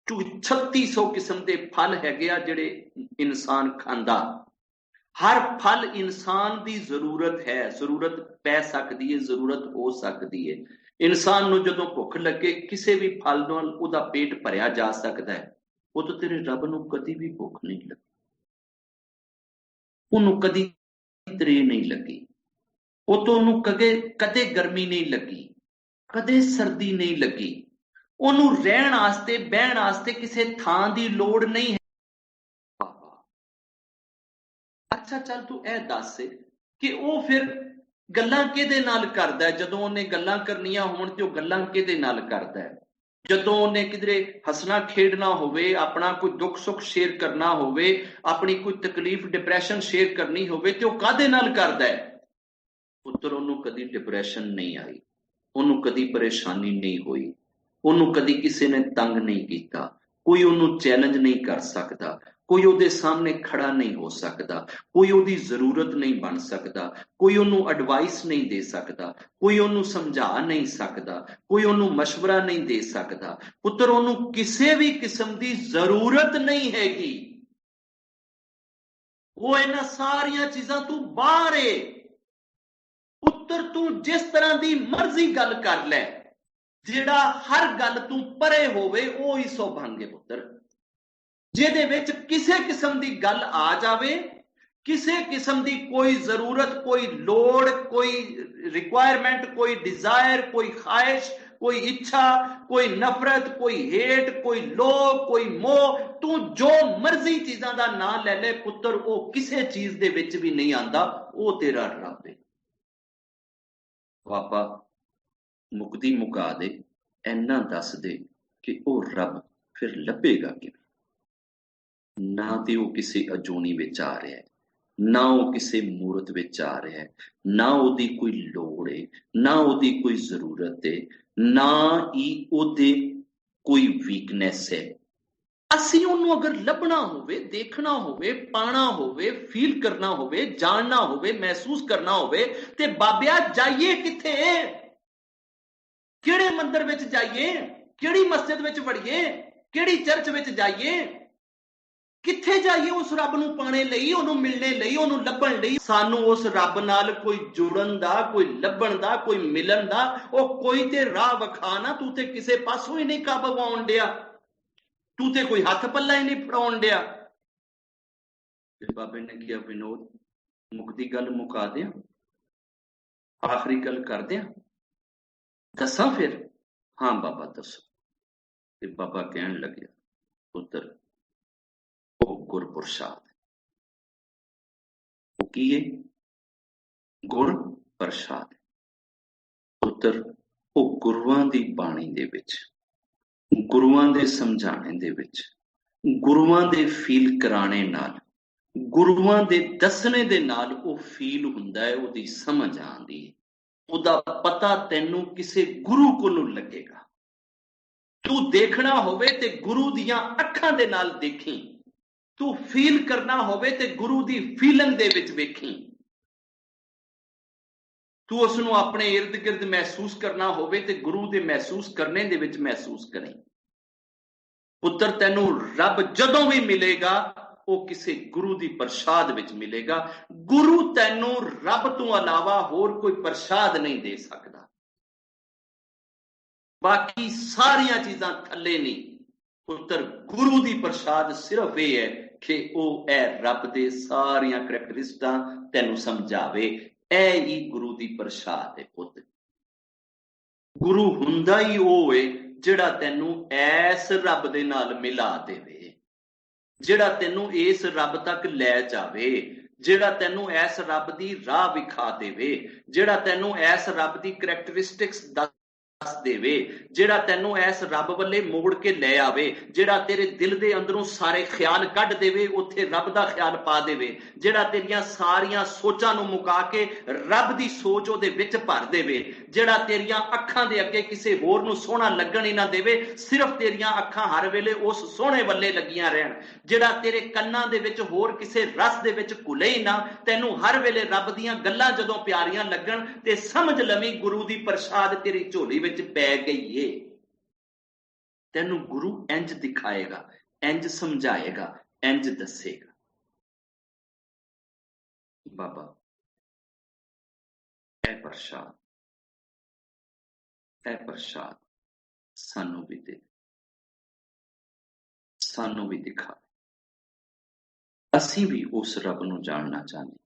3600 ਕਿਸਮ ਦੇ ਫਲ ਹੈਗੇ ਆ ਜਿਹੜੇ ਇਨਸਾਨ ਖਾਂਦਾ। ਹਰ ਫਲ ਇਨਸਾਨ ਦੀ ਜ਼ਰੂਰਤ ਹੈ, ਜ਼ਰੂਰਤ ਪੈ ਸਕਦੀ ਹੈ, ਜ਼ਰੂਰਤ ਹੋ ਸਕਦੀ ਹੈ। ਇਨਸਾਨ ਨੂੰ ਜਦੋਂ ਭੁੱਖ ਲੱਗੇ ਕਿਸੇ ਵੀ ਫਲ ਨਾਲ ਉਹਦਾ ਪੇਟ ਭਰਿਆ ਜਾ ਸਕਦਾ ਹੈ। ਉਹ ਤਾਂ ਤੇਰੇ ਰੱਬ ਨੂੰ ਕਦੀ ਵੀ ਭੁੱਖ ਨਹੀਂ ਲੱਗੀ, ਉਹਨੂੰ ਕਦੀ ਤ੍ਰੇਹ ਨਹੀਂ ਲੱਗੀ, ਉਹ ਤੋਂ ਉਹਨੂੰ ਕਦੇ ਗਰਮੀ ਨਹੀਂ ਲੱਗੀ, ਕਦੇ ਸਰਦੀ ਨਹੀਂ ਲੱਗੀ। ਉਹਨੂੰ ਰਹਿਣ ਵਾਸਤੇ, ਬਹਿਣ ਵਾਸਤੇ ਕਿਸੇ ਥਾਂ ਦੀ ਲੋੜ ਨਹੀਂ ਹੈ। ਅੱਛਾ ਚੱਲ ਤੂੰ ਇਹ ਦੱਸ ਕਿ ਉਹ ਫਿਰ ਗੱਲਾਂ ਕਿਹਦੇ ਨਾਲ ਕਰਦਾ ਹੈ? ਜਦੋਂ ਉਹਨੇ ਗੱਲਾਂ ਕਰਨੀਆਂ ਹੋਣ ਤੇ ਉਹ ਗੱਲਾਂ ਕਿਹਦੇ ਨਾਲ ਕਰਦਾ ਹੈ? ਜਦੋਂ ਉਹਨੇ ਕਿਧਰੇ ਹੱਸਣਾ ਖੇਡਣਾ ਹੋਵੇ, ਆਪਣਾ ਕੋਈ ਦੁੱਖ ਸੁੱਖ ਸ਼ੇਅਰ ਕਰਨਾ ਹੋਵੇ, ਆਪਣੀ ਕੋਈ ਤਕਲੀਫ ਡਿਪਰੈਸ਼ਨ ਸ਼ੇਅਰ ਕਰਨੀ ਹੋਵੇ ਤੇ ਉਹ ਕਾਹਦੇ ਨਾਲ ਕਰਦਾ ਹੈ? ਪੁੱਤਰ ਉਹਨੂੰ ਕਦੀ ਡਿਪਰੈਸ਼ਨ ਨਹੀਂ ਆਈ, ਉਹਨੂੰ ਕਦੀ ਪਰੇਸ਼ਾਨੀ ਨਹੀਂ ਹੋਈ, ਉਹਨੂੰ ਕਦੀ ਕਿਸੇ ਨੇ ਤੰਗ ਨਹੀਂ ਕੀਤਾ, ਕੋਈ ਉਹਨੂੰ ਚੈਲੰਜ ਨਹੀਂ ਕਰ ਸਕਦਾ, ਕੋਈ ਉਹਦੇ ਸਾਹਮਣੇ ਖੜਾ ਨਹੀਂ ਹੋ ਸਕਦਾ, ਕੋਈ ਉਹਦੀ ਜ਼ਰੂਰਤ ਨਹੀਂ ਬਣ ਸਕਦਾ, ਕੋਈ ਉਹਨੂੰ ਐਡਵਾਈਸ ਨਹੀਂ ਦੇ ਸਕਦਾ, ਕੋਈ ਉਹਨੂੰ ਸਮਝਾ ਨਹੀਂ ਸਕਦਾ, ਕੋਈ ਉਹਨੂੰ ਮਸ਼ਵਰਾ ਨਹੀਂ ਦੇ ਸਕਦਾ। ਪੁੱਤਰ ਉਹਨੂੰ ਕਿਸੇ ਵੀ ਕਿਸਮ ਦੀ ਜ਼ਰੂਰਤ ਨਹੀਂ ਹੈਗੀ, ਉਹ ਇਹਨਾਂ ਸਾਰੀਆਂ ਚੀਜ਼ਾਂ ਤੋਂ ਬਾਹਰ ਏ। ਪੁੱਤਰ ਤੂੰ ਜਿਸ ਤਰ੍ਹਾਂ ਦੀ ਮਰਜ਼ੀ ਗੱਲ ਕਰ ਲੈ, ਜਿਹੜਾ ਹਰ ਗੱਲ ਤੂੰ ਪਰੇ ਹੋਵੇ ਉਹ ਹੀ ਸੌਭਾਗਯ ਪੁੱਤਰ। ਜਿਹਦੇ ਵਿੱਚ ਕਿਸੇ ਕਿਸਮ ਦੀ ਗੱਲ ਆ ਜਾਵੇ, ਕਿਸੇ ਕਿਸਮ ਦੀ ਕੋਈ ਜ਼ਰੂਰਤ, ਕੋਈ ਲੋੜ, ਕੋਈ ਰਿਕੁਆਇਰਮੈਂਟ, ਕੋਈ ਡਿਜ਼ਾਇਰ, ਕੋਈ ਖਾਹਿਸ਼, कोई इच्छा, कोई नफरत, कोई हेट, कोई लोभ, कोई मोह, तू जो मर्जी चीजां दा नाम ले ले पुत्र, वो किसी चीज दे विच भी नहीं आंदा, वो तेरा रब है। बाबा मुक्ति मुका दे, इन्ना दस दे कि वो रब फिर लभेगा किवें। ना ते वो किसी अजूनी विच आ रहा है, ना वो किसी मूरत विच आ रहा है, ना उहदी कोई लोड़ है, ना उहदी कोई जरूरत है, ना ही उहदे कोई वीकनेस है। ਅਸੀਂ ਉਹਨੂੰ अगर ਲੱਭਣਾ ਹੋਵੇ, ਦੇਖਣਾ ਹੋਵੇ, ਪਾਣਾ ਹੋਵੇ, ਫੀਲ ਕਰਨਾ ਹੋਵੇ, ਜਾਣਨਾ ਹੋਵੇ, ਮਹਿਸੂਸ ਕਰਨਾ ਹੋਵੇ, ਤੇ ਬਾਬਿਆ ਜਾਈਏ ਕਿੱਥੇ? ਕਿਹੜੇ ਮੰਦਰ ਵਿੱਚ ਜਾਈਏ? ਕਿਹੜੀ ਮਸਜਿਦ ਵਿੱਚ ਵੜੀਏ? ਕਿਹੜੀ ਚਰਚ ਵਿੱਚ ਜਾਈਏ? ਕਿੱਥੇ ਜਾਈਏ ਉਸ ਰੱਬ ਨੂੰ ਪਾਣੇ ਲਈ, ਉਹਨੂੰ ਮਿਲਣੇ ਲਈ, ਉਹਨੂੰ ਲੱਭਣ ਲਈ? ਸਾਨੂੰ ਉਸ ਰੱਬ ਨਾਲ ਕੋਈ ਜੁੜਨ ਦਾ, ਕੋਈ ਲੱਭਣ ਦਾ, ਕੋਈ ਮਿਲਣ ਦਾ ਉਹ ਕੋਈ ਤੇ ਰਾਹ ਵਿਖਾ ਨਾ। ਤੂੰ ਤੇ ਕਿਸੇ ਪਾਸੋਂ ਹੀ ਨਹੀਂ ਕਾਬੂ ਆਉਣ ਡਿਆ, तू ते कोई हथ पल्ला ही नहीं फड़ाउण दिया। बाबे ने किया विनोद मुक्ति गल मुका दिया, आखिरी गल कर दिया, दसा फिर? हाँ बाबा दसो। ते बाबा कहन लगे पुत्र वो गुर प्रसाद, वो की है? गुर प्रसाद पुत्र, वो गुरुआं दी बाणी दे विच, गुरुआं दे समझाने दे विच, गुरुआं दे फील कराने नाल, गुरुआं दे दसने दे नाल वो फील हुंदा है, उहदी समझ आंदी है, उहदा पता तैनू किसे गुरु कोलों लगेगा। तू देखना होवे ते गुरु दियां अखां दे नाल देखी, तू फील करना होवे ते गुरु दी फीलिंग दे विच वेखी, तू उसनू अपने इर्द गिर्द महसूस करना होवे ते गुरु दे महसूस करने दे विच महसूस करें। पुत्र तैनू रब जदों भी मिलेगा वो किसी गुरु दी प्रसाद विच मिलेगा। गुरु तैनू रब तो अलावा होर कोई प्रसाद नहीं दे सकता। बाकी सारियां चीजां थल्ले नहीं। पुत्र गुरु दी प्रसाद सिर्फ यह है कि वो ए रब दे सारियां करैक्टरिस्टिकां तैनू समझावे। ऐ ही गुरु दी प्रसाद है पुत्र। गुरु हुंदा ही वो है जिहड़ा तैनू ऐस रब दे नाल मिला देवे, जिहड़ा तैनू इस रब तक लै जावे, जिहड़ा तैनू ऐस रब दी राह विखा देवे, जिहड़ा तैनू ऐस रब दी करैक्टरिस्टिक्स दस देवे, जिहड़ा तैनू ऐस रब वल्ले मोड़ के लै आवे, जिहड़ा तेरे दिल दे अंदरों सारे ख्याल कढ देवे, उत्थे रब दा ख्याल पा देवे, जिहड़ा तेरियां सारियां सोचां नूं मुका के रब दी सोच उहदे विच भर देवे, जिहड़ा तेरियां अखां दे अगे किसे होर नूं सोहना लगण ही ना देवे, सिर्फ तेरियां अखां हर वेले उस सोहणे वल्ले लगियां रहण, जिहड़ा तेरे कन्नां दे विच होर किसे रस दे विच घुले ही ना, तैनू हर वेले रब दीयां गल्लां जदों प्यारियां लगण ते समझ लवी गुरु दी प्रसाद तेरी झोली विच पै गई है। तैनू गुरु इंज दिखाएगा, इंज समझाएगा, इंज दसेगा। बाबा ऐ प्रसाद सानू भी दे, सानू भी दिखा। असी भी उस रब नूं जानना चाहते,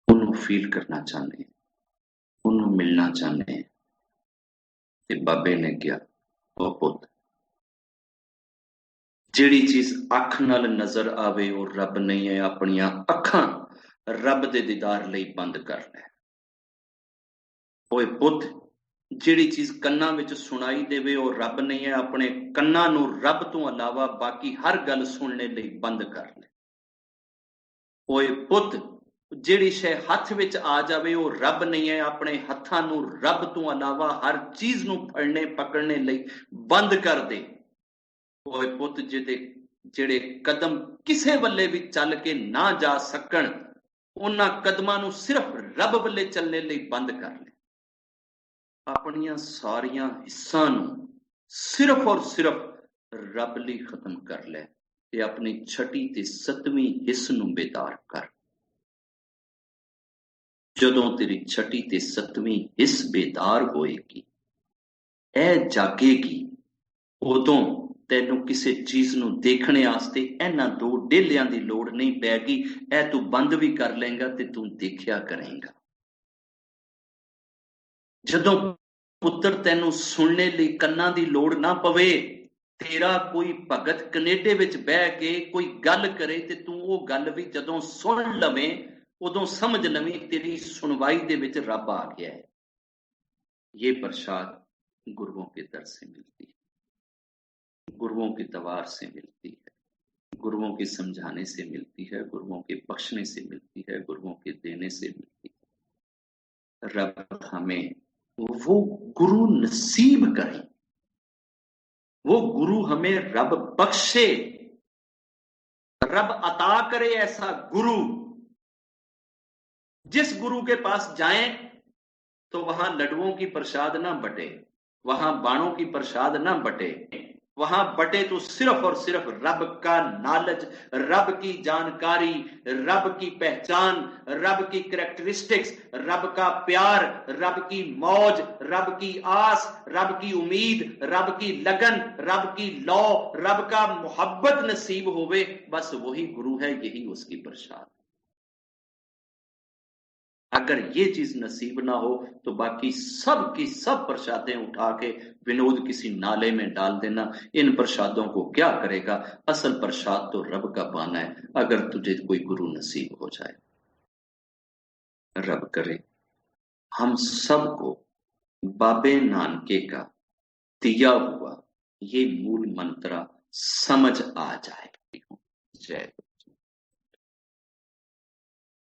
उन्होंने फील करना चाहते, उन्होंने मिलना चाहते। बाबे ने कहा ओ पुत, जिहड़ी चीज अख नाल नजर आवे वो रब नहीं है, अपनियां अखां रब दे दीदार लई बंद कर ले। ओए पुत, जिहड़ी चीज कन्नां विच सुनाई देवे वो रब नहीं है, अपने कन्नां नूं रब तो अलावा बाकी हर गल सुनने लई बंद कर ले। ओए पुत, जिहड़ी शै हथ विच आ जावे वो रब नहीं है, अपने हत्थां नूं रब तो अलावा हर चीज नूं फड़ने पकड़ने लई बंद कर दे। ओए पुत, जिहड़े कदम किसे वल्ले भी चल के ना जा सकण, उन्हां कदमां नूं सिर्फ रब वल्ले चलने लई बंद कर ले। अपनियां सारियां हिस्सां नूं सिर्फ और सिर्फ रब लई खत्म कर ले ते अपनी छठी ते सतवीं हिस्स नूं बेदार कर। जदों तेरी छठी ते सतवीं हिस्स बेदार होएगी, ऐ जागेगी, उदों तैनू किसी चीज नूं देखने आस्ते इन्हां दो डेलियां दी लोड़ नहीं पैगी। ऐ तू बंद भी कर लेंगा ते तू देखिया करेंगा। जदों पुत्र तेनू सुनने ਲਈ ਕੰਨਾਂ ਦੀ ਲੋੜ ਨਾ ਪਵੇ। तेरा कोई भगत कनेडे विच बह के कोई गल करे ते तू वो गल भी जदों सुन लवें उदों समझ लवें तेरी सुनवाई दे विच रब आ गया है। ये प्रसाद गुरुओं के दर से मिलती है, गुरुओं की दवार से मिलती है, गुरुओं के समझाने से मिलती है, गुरुओं के बख्शने से मिलती है, गुरुओं के देने से मिलती है। रब हमें वो गुरु नसीब करे, वो गुरु हमें रब बख्शे, रब अता करे ऐसा गुरु जिस गुरु के पास जाएं तो वहां लड्डुओं की प्रसाद ना बटे, वहां बाणों की प्रसाद ना बटे, वहां बटे तो सिर्फ और सिर्फ रब का नॉलेज, रब की जानकारी, रब की पहचान, रब की कैरेक्टरिस्टिक्स, रब का प्यार, रब की मौज, रब की आस, रब की उम्मीद, रब की लगन, रब की लौ, रब का मोहब्बत नसीब होवे, बस वही गुरु है, यही उसकी प्रसाद। अगर ये चीज नसीब ना हो तो बाकी सब की सब प्रसादें उठा के विनोद किसी नाले में डाल देना, इन प्रसादों को क्या करेगा। असल प्रसाद तो रब का पाना है, अगर तुझे कोई गुरु नसीब हो जाए। रब करे हम सबको बाबे नानके का दिया हुआ ये मूल मंत्र समझ आ जाए। जय